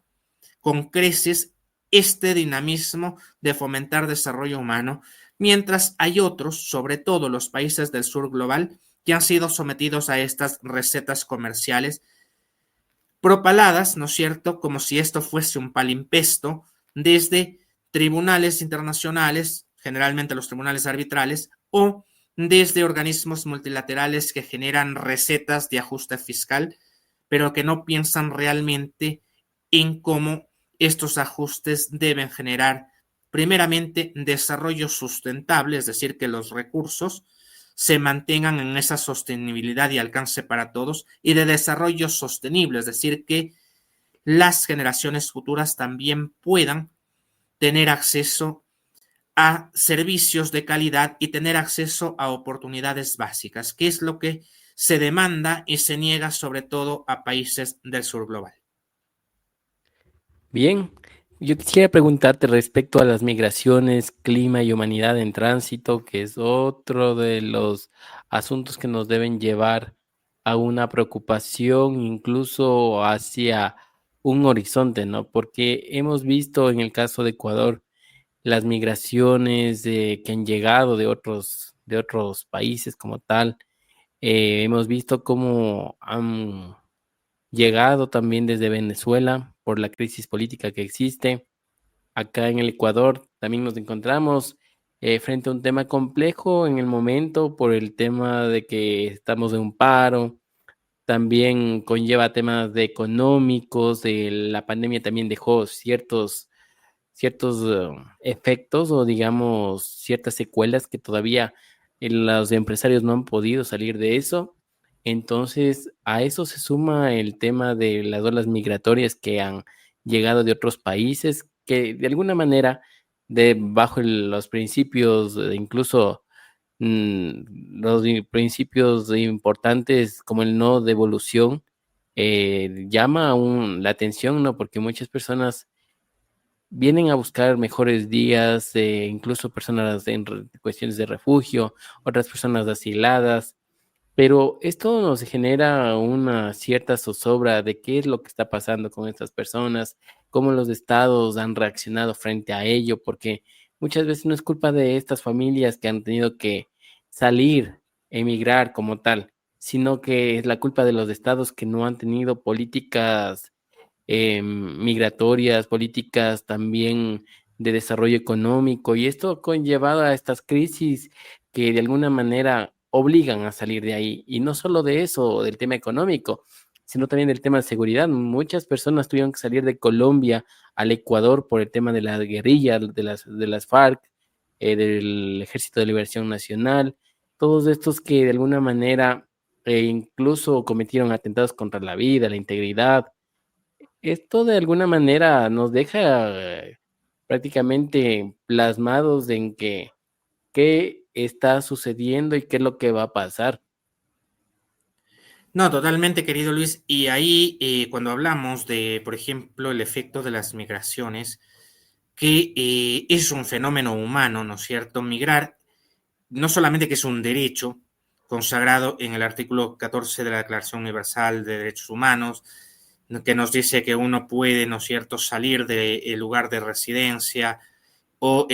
con creces este dinamismo de fomentar desarrollo humano, mientras hay otros, sobre todo los países del sur global, que han sido sometidos a estas recetas comerciales propaladas, ¿no es cierto?, como si esto fuese un palimpesto desde tribunales internacionales, generalmente los tribunales arbitrales, o desde organismos multilaterales que generan recetas de ajuste fiscal, pero que no piensan realmente en cómo estos ajustes deben generar, primeramente, desarrollo sustentable, es decir, que los recursos se mantengan en esa sostenibilidad y alcance para todos, y de desarrollo sostenible, es decir, que las generaciones futuras también puedan tener acceso a servicios de calidad y tener acceso a oportunidades básicas, que es lo que se demanda y se niega sobre todo a países del sur global. Bien, yo quisiera preguntarte respecto a las migraciones, clima y humanidad en tránsito, que es otro de los asuntos que nos deben llevar a una preocupación, incluso hacia un horizonte, ¿no? Porque hemos visto en el caso de Ecuador las migraciones que han llegado de otros países como tal. Hemos visto cómo han llegado también desde Venezuela por la crisis política que existe. Acá en el Ecuador también nos encontramos frente a un tema complejo en el momento por el tema de que estamos en un paro. También conlleva temas de económicos, la pandemia también dejó ciertos efectos o digamos ciertas secuelas que todavía los empresarios no han podido salir de eso. Entonces, a eso se suma el tema de las olas migratorias que han llegado de otros países, que de alguna manera, bajo los principios, incluso principios importantes como el no devolución, llama aún la atención, ¿no? Porque muchas personas vienen a buscar mejores días, incluso personas en cuestiones de refugio, otras personas asiladas, pero esto nos genera una cierta zozobra de qué es lo que está pasando con estas personas, cómo los estados han reaccionado frente a ello, porque muchas veces no es culpa de estas familias que han tenido que salir, emigrar como tal, sino que es la culpa de los estados que no han tenido políticas migratorias, políticas también de desarrollo económico, y esto ha conllevado a estas crisis que de alguna manera obligan a salir de ahí. Y no solo de eso, del tema económico, sino también del tema de seguridad. Muchas personas tuvieron que salir de Colombia al Ecuador por el tema de la guerrilla, de las FARC, del Ejército de Liberación Nacional, todos estos que de alguna manera incluso cometieron atentados contra la vida, la integridad. Esto de alguna manera nos deja prácticamente plasmados en que qué está sucediendo y qué es lo que va a pasar. No, totalmente, querido Luis. Y ahí, cuando hablamos de, por ejemplo, el efecto de las migraciones, que es un fenómeno humano, ¿no es cierto? Migrar, no solamente que es un derecho consagrado en el artículo 14 de la Declaración Universal de Derechos Humanos, que nos dice que uno puede, ¿no es cierto?, salir del lugar de residencia o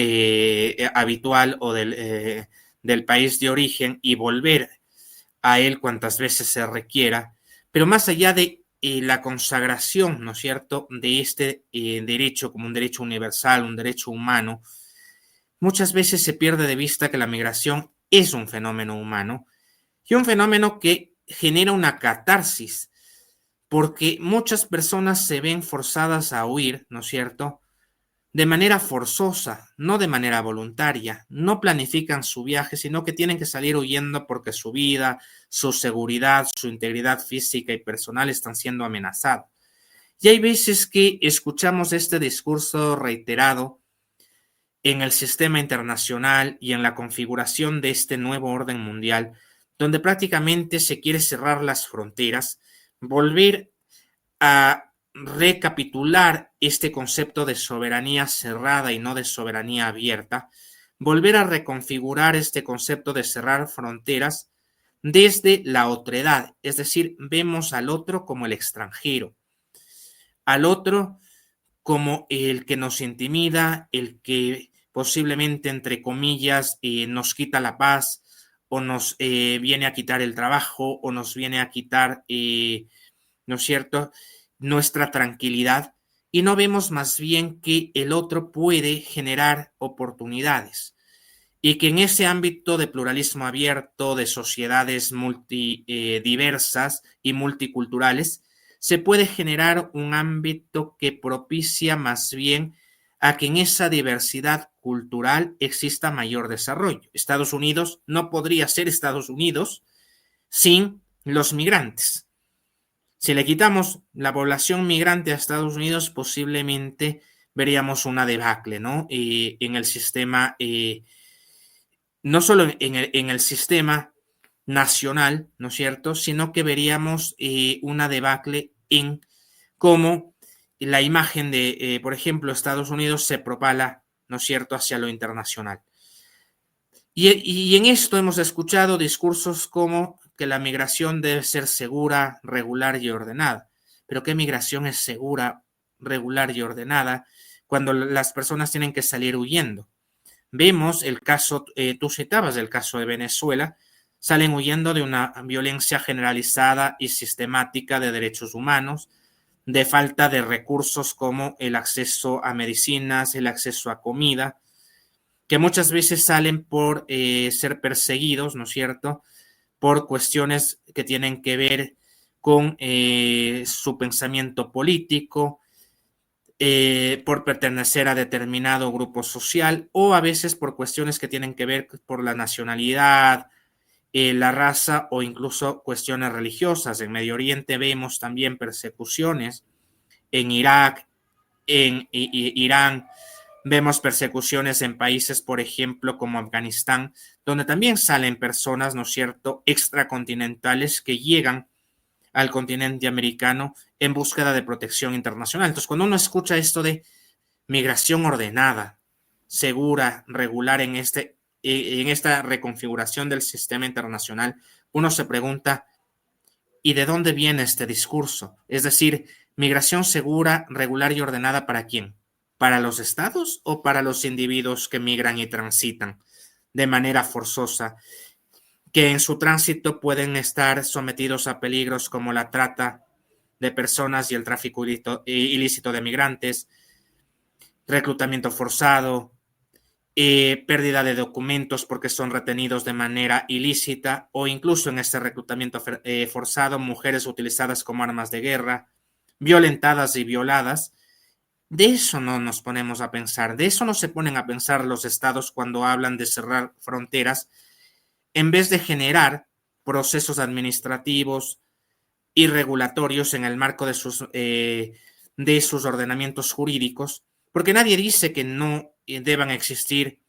habitual o del país de origen y volver a él cuantas veces se requiera, pero más allá de la consagración, ¿no es cierto?, de este derecho como un derecho universal, un derecho humano, muchas veces se pierde de vista que la migración es un fenómeno humano y un fenómeno que genera una catarsis, porque muchas personas se ven forzadas a huir, ¿no es cierto?, de manera forzosa, no de manera voluntaria. No planifican su viaje, sino que tienen que salir huyendo porque su vida, su seguridad, su integridad física y personal están siendo amenazadas. Y hay veces que escuchamos este discurso reiterado en el sistema internacional y en la configuración de este nuevo orden mundial, donde prácticamente se quiere cerrar las fronteras, volver a recapitular este concepto de soberanía cerrada y no de soberanía abierta, volver a reconfigurar este concepto de cerrar fronteras desde la otredad, es decir, vemos al otro como el extranjero, al otro como el que nos intimida, el que posiblemente, entre comillas, nos quita la paz o nos viene a quitar el trabajo o nos viene a quitar, ¿no es cierto?, nuestra tranquilidad, y no vemos más bien que el otro puede generar oportunidades y que en ese ámbito de pluralismo abierto, de sociedades diversas y multiculturales, se puede generar un ámbito que propicia más bien a que en esa diversidad cultural exista mayor desarrollo. Estados Unidos no podría ser Estados Unidos sin los migrantes. Si le quitamos la población migrante a Estados Unidos, posiblemente veríamos una debacle, ¿no? En el sistema, no solo en el sistema nacional, ¿no es cierto?, sino que veríamos una debacle en cómo la imagen de, por ejemplo, Estados Unidos se propala, ¿no es cierto?, hacia lo internacional. Y en esto hemos escuchado discursos como que la migración debe ser segura, regular y ordenada. Pero ¿qué migración es segura, regular y ordenada cuando las personas tienen que salir huyendo? Vemos el caso, tú citabas el caso de Venezuela, salen huyendo de una violencia generalizada y sistemática de derechos humanos, de falta de recursos como el acceso a medicinas, el acceso a comida, que muchas veces salen por ser perseguidos, ¿no es cierto?, por cuestiones que tienen que ver con su pensamiento político, por pertenecer a determinado grupo social, o a veces por cuestiones que tienen que ver por la nacionalidad, la raza o incluso cuestiones religiosas. En Medio Oriente vemos también persecuciones, en Irak, en Irán, vemos persecuciones en países, por ejemplo, como Afganistán, donde también salen personas, ¿no es cierto?, extracontinentales que llegan al continente americano en búsqueda de protección internacional. Entonces, cuando uno escucha esto de migración ordenada, segura, regular en esta reconfiguración del sistema internacional, uno se pregunta, ¿y de dónde viene este discurso? Es decir, migración segura, regular y ordenada, ¿para quién? ¿Para los estados o para los individuos que migran y transitan de manera forzosa, que en su tránsito pueden estar sometidos a peligros como la trata de personas y el tráfico ilícito de migrantes, reclutamiento forzado, pérdida de documentos porque son retenidos de manera ilícita, o incluso en este reclutamiento forzado, mujeres utilizadas como armas de guerra, violentadas y violadas? De eso no nos ponemos a pensar, de eso no se ponen a pensar los estados cuando hablan de cerrar fronteras, en vez de generar procesos administrativos y regulatorios en el marco de sus ordenamientos jurídicos, porque nadie dice que no deban existir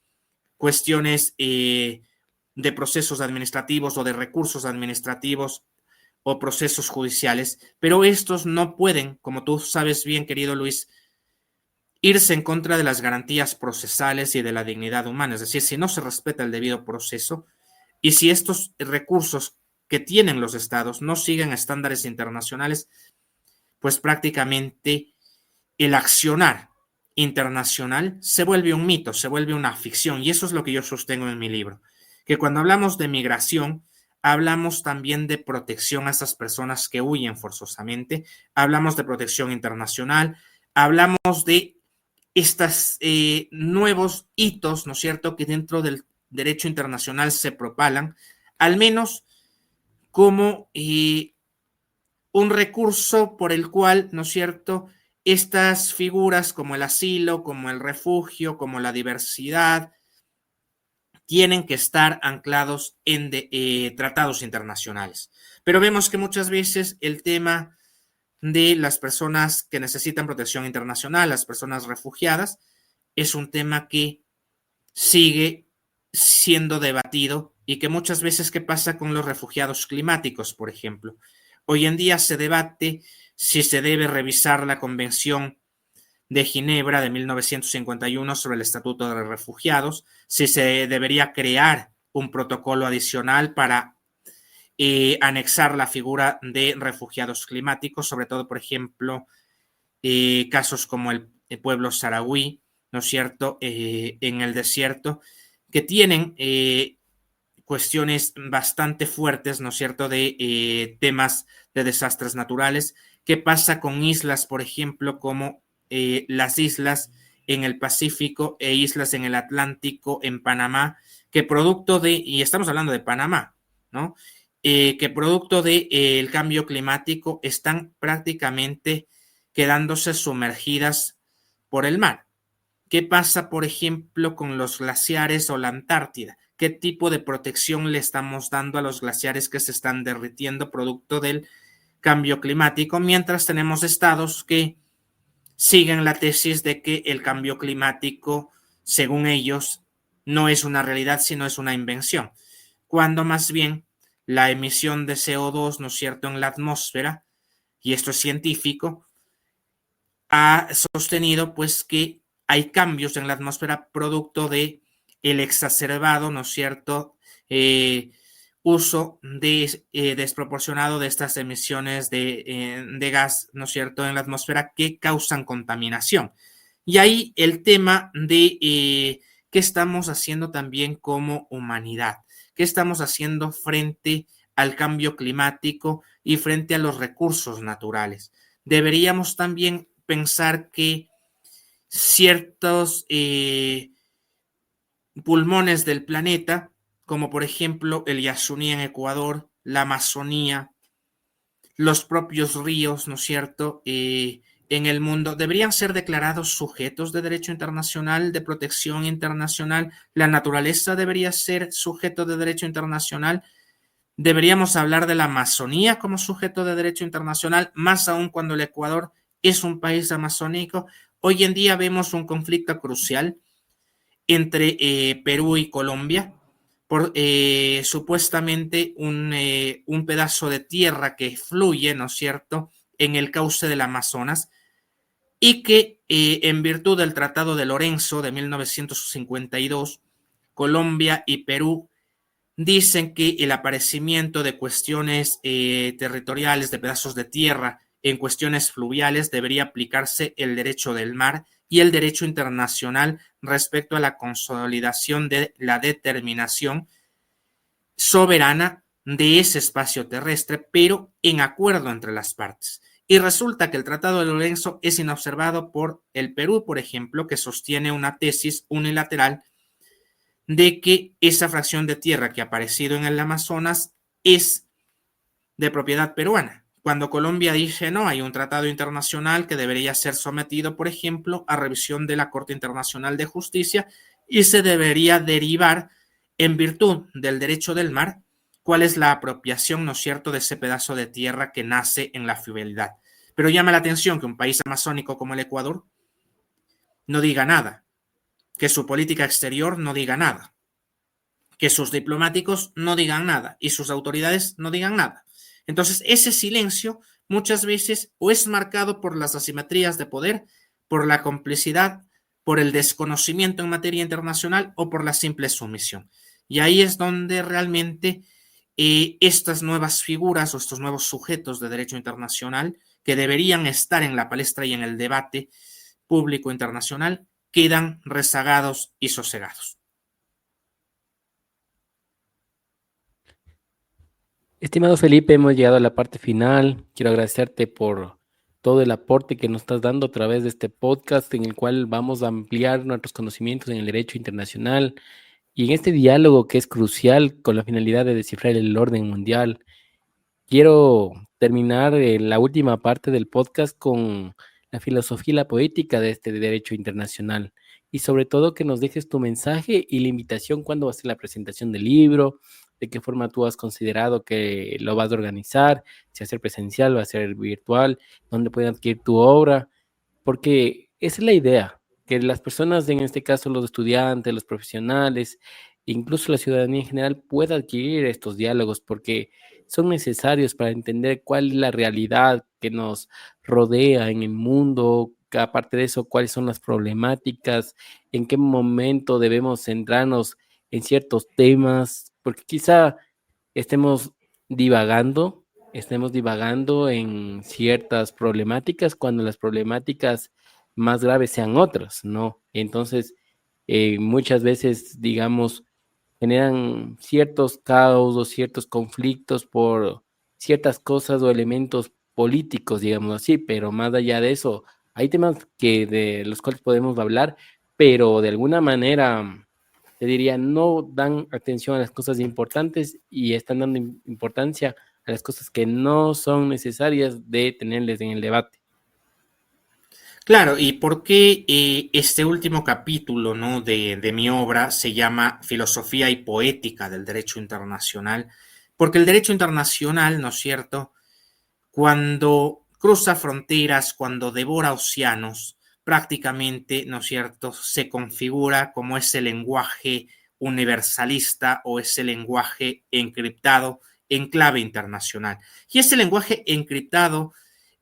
cuestiones de procesos administrativos o de recursos administrativos o procesos judiciales, pero estos no pueden, como tú sabes bien, querido Luis, irse en contra de las garantías procesales y de la dignidad humana. Es decir, si no se respeta el debido proceso y si estos recursos que tienen los estados no siguen estándares internacionales, pues prácticamente el accionar internacional se vuelve un mito, se vuelve una ficción, y eso es lo que yo sostengo en mi libro, que cuando hablamos de migración, hablamos también de protección a esas personas que huyen forzosamente, hablamos de protección internacional, hablamos de estos nuevos hitos, ¿no es cierto?, que dentro del derecho internacional se propalan, al menos como un recurso por el cual, ¿no es cierto?, estas figuras como el asilo, como el refugio, como la diversidad, tienen que estar anclados en tratados internacionales. Pero vemos que muchas veces el tema de las personas que necesitan protección internacional, las personas refugiadas, es un tema que sigue siendo debatido y que muchas veces, ¿qué pasa con los refugiados climáticos, por ejemplo? Hoy en día se debate si se debe revisar la Convención de Ginebra de 1951 sobre el Estatuto de los Refugiados, si se debería crear un protocolo adicional para anexar la figura de refugiados climáticos, sobre todo, por ejemplo, casos como el pueblo saharaui, ¿no es cierto?, en el desierto, que tienen cuestiones bastante fuertes, ¿no es cierto?, de temas de desastres naturales. ¿Qué pasa con islas, por ejemplo, como las islas en el Pacífico e islas en el Atlántico, en Panamá, que producto y estamos hablando de Panamá, ¿no?, que producto del cambio climático están prácticamente quedándose sumergidas por el mar? ¿Qué pasa, por ejemplo, con los glaciares o la Antártida? ¿Qué tipo de protección le estamos dando a los glaciares que se están derritiendo producto del cambio climático? Mientras tenemos estados que siguen la tesis de que el cambio climático, según ellos, no es una realidad, sino es una invención, cuando más bien la emisión de CO2, ¿no es cierto?, en la atmósfera, y esto es científico, ha sostenido pues que hay cambios en la atmósfera producto de el exacerbado, ¿no es cierto?, uso desproporcionado de estas emisiones de gas, ¿no es cierto?, en la atmósfera, que causan contaminación. Y ahí el tema de qué estamos haciendo también como humanidad, qué estamos haciendo frente al cambio climático y frente a los recursos naturales. Deberíamos también pensar que ciertos pulmones del planeta, como por ejemplo el Yasuní en Ecuador, la Amazonía, los propios ríos, ¿no es cierto?, en el mundo, deberían ser declarados sujetos de derecho internacional, de protección internacional. La naturaleza debería ser sujeto de derecho internacional. Deberíamos hablar de la Amazonía como sujeto de derecho internacional, más aún cuando el Ecuador es un país amazónico. Hoy en día vemos un conflicto crucial entre Perú y Colombia por supuestamente un pedazo de tierra que fluye, ¿no es cierto?, en el cauce del Amazonas y que en virtud del Tratado de Lorenzo de 1952, Colombia y Perú dicen que el aparecimiento de cuestiones territoriales, de pedazos de tierra en cuestiones fluviales, debería aplicarse el derecho del mar y el derecho internacional respecto a la consolidación de la determinación soberana de ese espacio terrestre, pero en acuerdo entre las partes. Y resulta que el Tratado de Lorenzo es inobservado por el Perú, por ejemplo, que sostiene una tesis unilateral de que esa fracción de tierra que ha aparecido en el Amazonas es de propiedad peruana, cuando Colombia dice no, hay un tratado internacional que debería ser sometido, por ejemplo, a revisión de la Corte Internacional de Justicia y se debería derivar en virtud del derecho del mar cuál es la apropiación, ¿no es cierto?, de ese pedazo de tierra que nace en la fluvialidad. Pero llama la atención que un país amazónico como el Ecuador no diga nada, que su política exterior no diga nada, que sus diplomáticos no digan nada y sus autoridades no digan nada. Entonces, ese silencio muchas veces o es marcado por las asimetrías de poder, por la complicidad, por el desconocimiento en materia internacional o por la simple sumisión. Y ahí es donde realmente estas nuevas figuras o estos nuevos sujetos de derecho internacional que deberían estar en la palestra y en el debate público internacional quedan rezagados y sosegados. Estimado Felipe, hemos llegado a la parte final. Quiero agradecerte por todo el aporte que nos estás dando a través de este podcast en el cual vamos a ampliar nuestros conocimientos en el derecho internacional y en este diálogo que es crucial con la finalidad de descifrar el orden mundial. Quiero terminar la última parte del podcast con la filosofía y la poética de este derecho internacional y sobre todo que nos dejes tu mensaje y la invitación cuándo va a ser la presentación del libro, de qué forma tú has considerado que lo vas a organizar, si va a ser presencial, va a ser virtual, dónde pueden adquirir tu obra, porque esa es la idea, que las personas, en este caso los estudiantes, los profesionales, incluso la ciudadanía en general pueda adquirir estos diálogos, porque son necesarios para entender cuál es la realidad que nos rodea en el mundo, que aparte de eso, cuáles son las problemáticas, en qué momento debemos centrarnos en ciertos temas, porque quizá estemos divagando, estemos divagando en ciertas problemáticas cuando las problemáticas más graves sean otras, ¿no? Entonces, muchas veces, digamos, generan ciertos caos o ciertos conflictos por ciertas cosas o elementos políticos, digamos así, pero más allá de eso, hay temas que de los cuales podemos hablar, pero de alguna manera, te diría, no dan atención a las cosas importantes y están dando importancia a las cosas que no son necesarias de tenerles en el debate. Claro, ¿y por qué este último capítulo, ¿no?, de mi obra se llama Filosofía y Poética del Derecho Internacional? Porque el derecho internacional, ¿no es cierto?, cuando cruza fronteras, cuando devora océanos, prácticamente, ¿no es cierto?, se configura como ese lenguaje universalista o ese lenguaje encriptado en clave internacional. Y ese lenguaje encriptado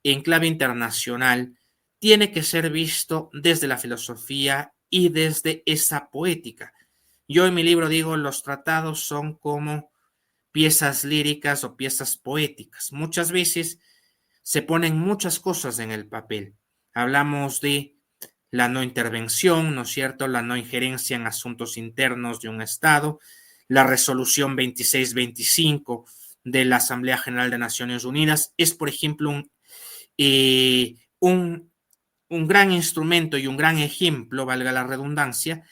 en clave internacional tiene que ser visto desde la filosofía y desde esa poética. Yo en mi libro digo, los tratados son como piezas líricas o piezas poéticas. Muchas veces se ponen muchas cosas en el papel. Hablamos de la no intervención, ¿no es cierto?, la no injerencia en asuntos internos de un Estado, la resolución 2625 de la Asamblea General de Naciones Unidas es, por ejemplo, eh, un, un gran instrumento y un gran ejemplo, valga la redundancia,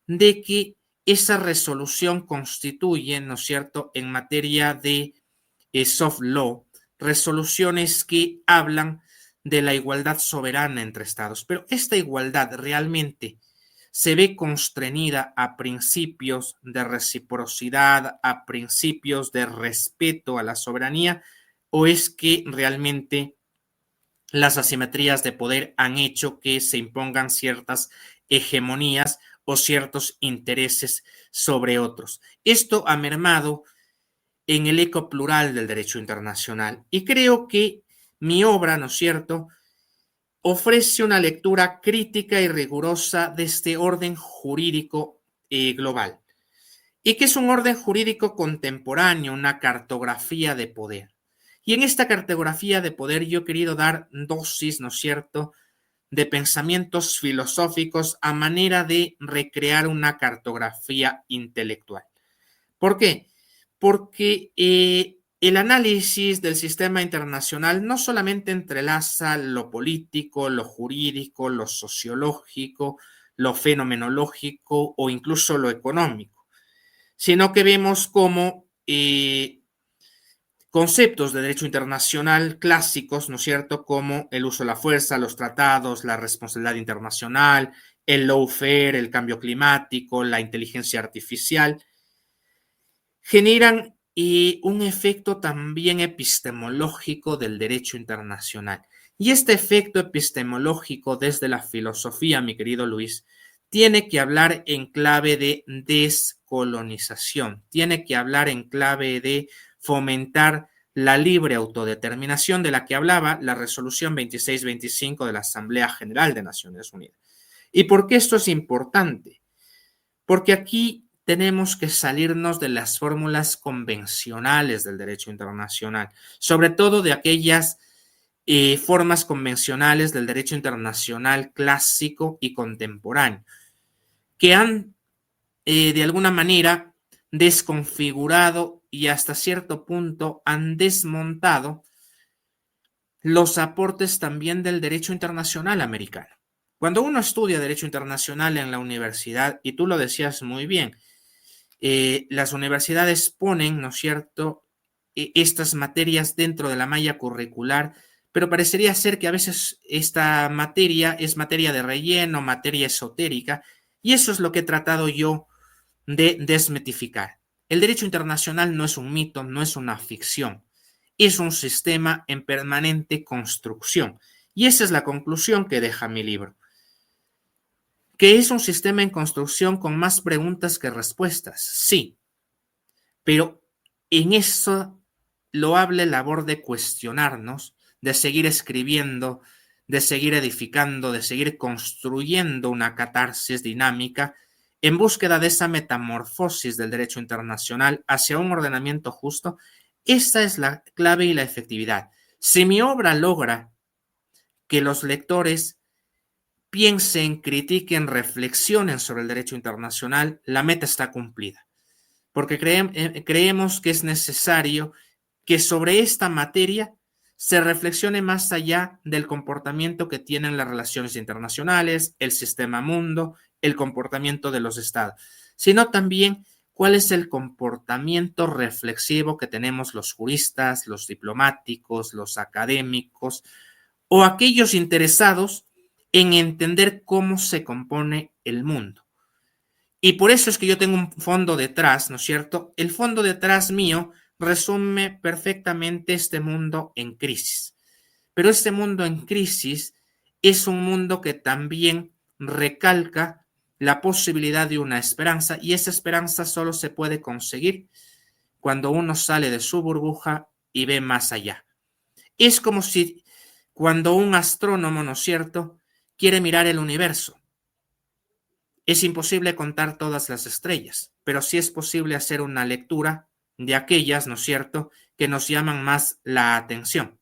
de que esa resolución constituye, ¿no es cierto?, en materia de soft law, resoluciones que hablan de la igualdad soberana entre estados. Pero esta igualdad realmente se ve constreñida a principios de reciprocidad, a principios de respeto a la soberanía, o es que realmente las asimetrías de poder han hecho que se impongan ciertas hegemonías o ciertos intereses sobre otros. Esto ha mermado en el eco plural del derecho internacional y creo que mi obra, ¿no es cierto?, ofrece una lectura crítica y rigurosa de este orden jurídico global. ¿Y qué es un orden jurídico contemporáneo? Una cartografía de poder. Y en esta cartografía de poder yo he querido dar dosis, ¿no es cierto?, de pensamientos filosóficos a manera de recrear una cartografía intelectual. ¿Por qué? Porque el análisis del sistema internacional no solamente entrelaza lo político, lo jurídico, lo sociológico, lo fenomenológico o incluso lo económico, sino que vemos cómo conceptos de derecho internacional clásicos, ¿no es cierto?, como el uso de la fuerza, los tratados, la responsabilidad internacional, el lawfare, el cambio climático, la inteligencia artificial, generan un efecto también epistemológico del derecho internacional. Y este efecto epistemológico desde la filosofía, mi querido Luis, tiene que hablar en clave de descolonización, tiene que hablar en clave de fomentar la libre autodeterminación de la que hablaba la resolución 2625 de la Asamblea General de Naciones Unidas. ¿Y por qué esto es importante? Porque aquí tenemos que salirnos de las fórmulas convencionales del derecho internacional, sobre todo de aquellas formas convencionales del derecho internacional clásico y contemporáneo, que han de alguna manera desconfigurado y hasta cierto punto han desmontado los aportes también del derecho internacional americano. Cuando uno estudia derecho internacional en la universidad, y tú lo decías muy bien, las universidades ponen, ¿no es cierto?, estas materias dentro de la malla curricular, pero parecería ser que a veces esta materia es materia de relleno, materia esotérica, y eso es lo que he tratado yo de desmitificar. El derecho internacional no es un mito, no es una ficción, es un sistema en permanente construcción. Y esa es la conclusión que deja mi libro, que es un sistema en construcción con más preguntas que respuestas, sí, pero en esa loable labor de cuestionarnos, de seguir escribiendo, de seguir edificando, de seguir construyendo una catarsis dinámica en búsqueda de esa metamorfosis del derecho internacional hacia un ordenamiento justo, esta es la clave y la efectividad. Si mi obra logra que los lectores piensen, critiquen, reflexionen sobre el derecho internacional, la meta está cumplida. Porque creemos que es necesario que sobre esta materia se reflexione más allá del comportamiento que tienen las relaciones internacionales, el sistema mundo, el comportamiento de los estados, sino también cuál es el comportamiento reflexivo que tenemos los juristas, los diplomáticos, los académicos o aquellos interesados en entender cómo se compone el mundo. Y por eso es que yo tengo un fondo detrás, ¿no es cierto? El fondo detrás mío resume perfectamente este mundo en crisis. Pero este mundo en crisis es un mundo que también recalca la posibilidad de una esperanza, y esa esperanza solo se puede conseguir cuando uno sale de su burbuja y ve más allá. Es como si cuando un astrónomo, ¿no es cierto?, quiere mirar el universo. Es imposible contar todas las estrellas, pero sí es posible hacer una lectura de aquellas, ¿no es cierto?, que nos llaman más la atención.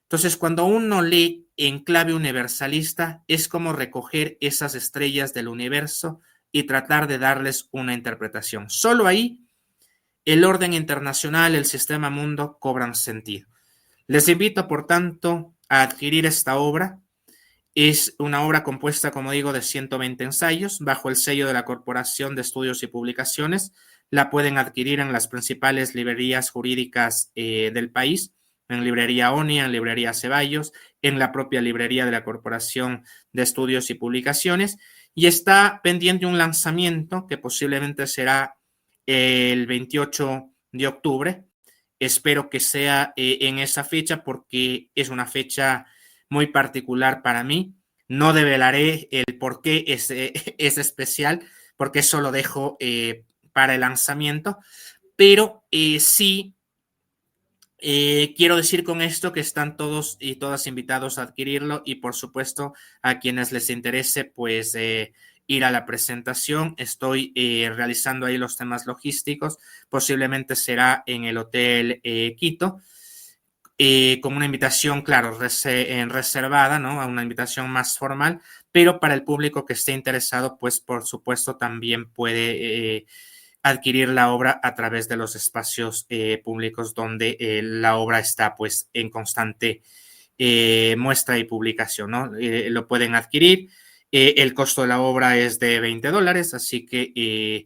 Entonces, cuando uno lee en clave universalista, es como recoger esas estrellas del universo y tratar de darles una interpretación. Solo ahí el orden internacional, el sistema mundo cobran sentido. Les invito, por tanto, a adquirir esta obra. Es una obra compuesta, como digo, de 120 ensayos bajo el sello de la Corporación de Estudios y Publicaciones. La pueden adquirir en las principales librerías jurídicas del país, en Librería ONI, en Librería Ceballos, en la propia librería de la Corporación de Estudios y Publicaciones, y está pendiente un lanzamiento que posiblemente será el 28 de octubre. Espero que sea en esa fecha porque es una fecha muy particular para mí. No develaré el por qué es especial, porque eso lo dejo para el lanzamiento, pero sí quiero decir con esto que están todos y todas invitados a adquirirlo y por supuesto a quienes les interese pues ir a la presentación. Estoy realizando ahí los temas logísticos, posiblemente será en el Hotel Quito. Con una invitación, claro, reservada, ¿no? A una invitación más formal, pero para el público que esté interesado, pues por supuesto también puede adquirir la obra a través de los espacios públicos donde la obra está pues en constante muestra y publicación, ¿no? Lo pueden adquirir. El costo de la obra es de $20, así que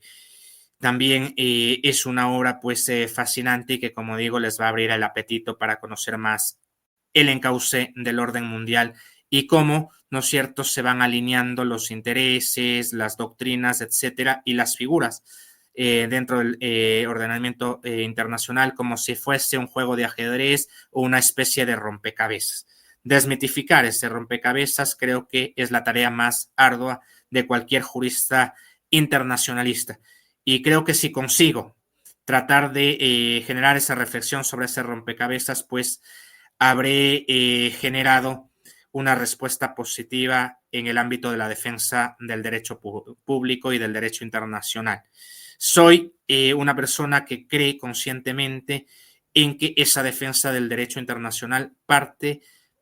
también es una obra pues fascinante y que como digo les va a abrir el apetito para conocer más el encauce del orden mundial y cómo, ¿no es cierto?, se van alineando los intereses, las doctrinas, etcétera, y las figuras dentro del ordenamiento internacional como si fuese un juego de ajedrez o una especie de rompecabezas. Desmitificar ese rompecabezas creo que es la tarea más ardua de cualquier jurista internacionalista. Y creo que si consigo tratar de generar esa reflexión sobre ese rompecabezas, pues habré generado una respuesta positiva en el ámbito de la defensa del derecho público y del derecho internacional. Soy una persona que cree conscientemente en que esa defensa del derecho internacional parte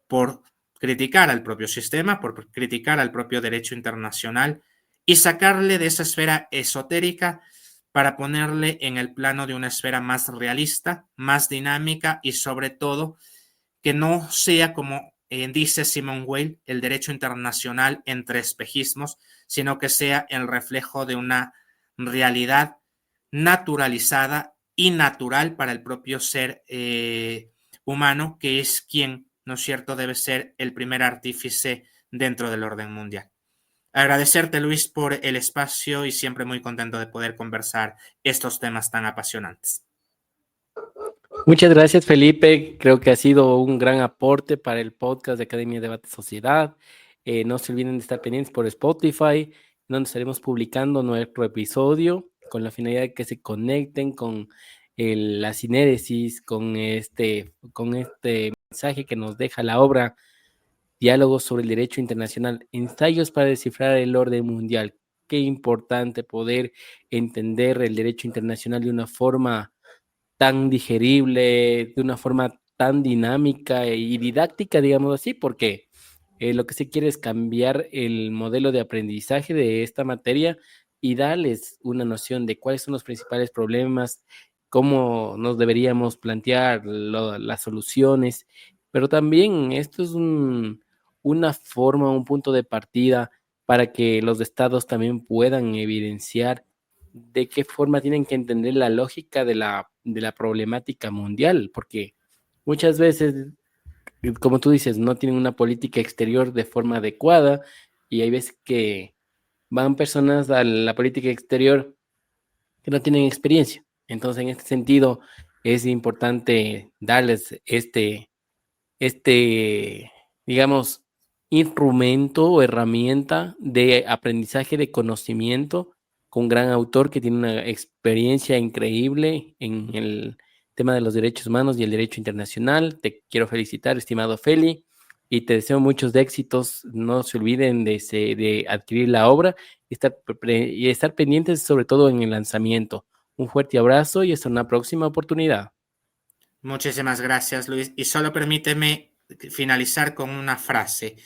por criticar al propio sistema, por criticar al propio derecho internacional y sacarle de esa esfera esotérica para ponerle en el plano de una esfera más realista, más dinámica y sobre todo que no sea como dice Simone Weil, el derecho internacional entre espejismos, sino que sea el reflejo de una realidad naturalizada y natural para el propio ser humano, que es quien, ¿no es cierto?, debe ser el primer artífice dentro del orden mundial. Agradecerte, Luis, por el espacio y siempre muy contento de poder conversar estos temas tan apasionantes. Muchas gracias, Felipe. Creo que ha sido un gran aporte para el podcast de Academia Debate Sociedad. No se olviden de estar pendientes por Spotify, donde estaremos publicando nuestro episodio con la finalidad de que se conecten con la sinéresis, con este mensaje que nos deja la obra Diálogos sobre el Derecho Internacional, ensayos para descifrar el orden mundial. Qué importante poder entender el derecho internacional de una forma tan digerible, de una forma tan dinámica y didáctica, digamos así, porque lo que se quiere es cambiar el modelo de aprendizaje de esta materia y darles una noción de cuáles son los principales problemas, cómo nos deberíamos plantear las soluciones, pero también esto es una forma, un punto de partida para que los estados también puedan evidenciar de qué forma tienen que entender la lógica de la problemática mundial, porque muchas veces, como tú dices, no tienen una política exterior de forma adecuada y hay veces que van personas a la política exterior que no tienen experiencia. Entonces, en este sentido, es importante darles digamos, instrumento o herramienta de aprendizaje de conocimiento con un gran autor que tiene una experiencia increíble en el tema de los derechos humanos y el derecho internacional. Te quiero felicitar, estimado Feli, y te deseo muchos éxitos. No se olviden de adquirir la obra y estar pendientes sobre todo en el lanzamiento. Un fuerte abrazo y hasta una próxima oportunidad. Muchísimas gracias, Luis. Y solo permíteme finalizar con una frase.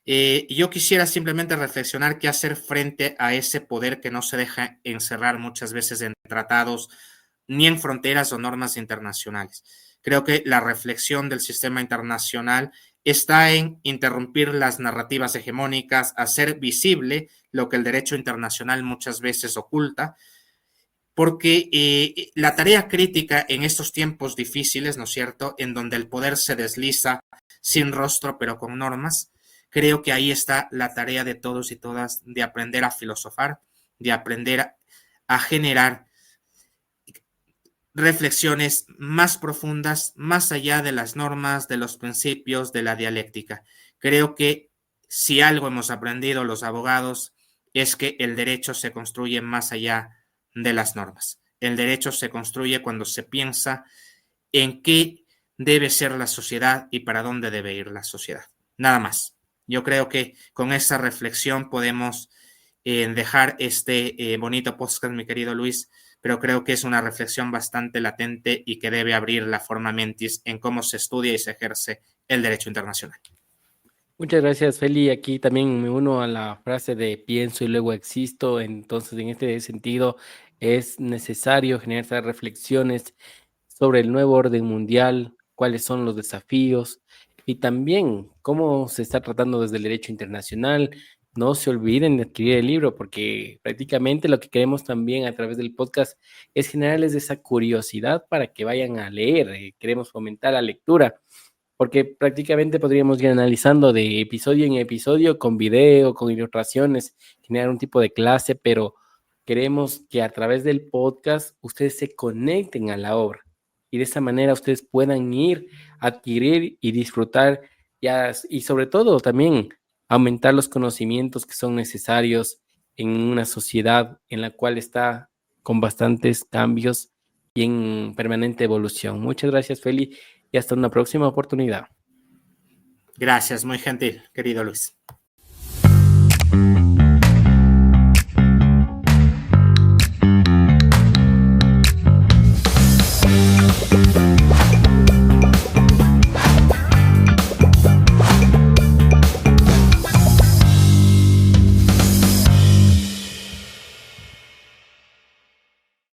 Yo quisiera simplemente reflexionar qué hacer frente a ese poder que no se deja encerrar muchas veces en tratados ni en fronteras o normas internacionales. Creo que la reflexión del sistema internacional está en interrumpir las narrativas hegemónicas, hacer visible lo que el derecho internacional muchas veces oculta, porque la tarea crítica en estos tiempos difíciles, ¿no es cierto?, en donde el poder se desliza sin rostro pero con normas, creo que ahí está la tarea de todos y todas de aprender a filosofar, de aprender a generar reflexiones más profundas, más allá de las normas, de los principios, de la dialéctica. Creo que si algo hemos aprendido los abogados es que el derecho se construye más allá de las normas. El derecho se construye cuando se piensa en qué debe ser la sociedad y para dónde debe ir la sociedad. Nada más. Yo creo que con esa reflexión podemos dejar este bonito podcast, mi querido Luis, pero creo que es una reflexión bastante latente y que debe abrir la forma mentis en cómo se estudia y se ejerce el derecho internacional. Muchas gracias, Feli. Aquí también me uno a la frase de pienso y luego existo. Entonces, en este sentido, es necesario generar esas reflexiones sobre el nuevo orden mundial, cuáles son los desafíos y también cómo se está tratando desde el derecho internacional. No se olviden de adquirir el libro porque prácticamente lo que queremos también a través del podcast es generarles esa curiosidad para que vayan a leer. Queremos fomentar la lectura porque prácticamente podríamos ir analizando de episodio en episodio con video, con ilustraciones, generar un tipo de clase, pero queremos que a través del podcast ustedes se conecten a la obra y de esa manera ustedes puedan ir, adquirir y disfrutar y sobre todo también aumentar los conocimientos que son necesarios en una sociedad en la cual está con bastantes cambios y en permanente evolución. Muchas gracias, Feli, y hasta una próxima oportunidad. Gracias, muy gentil, querido Luis.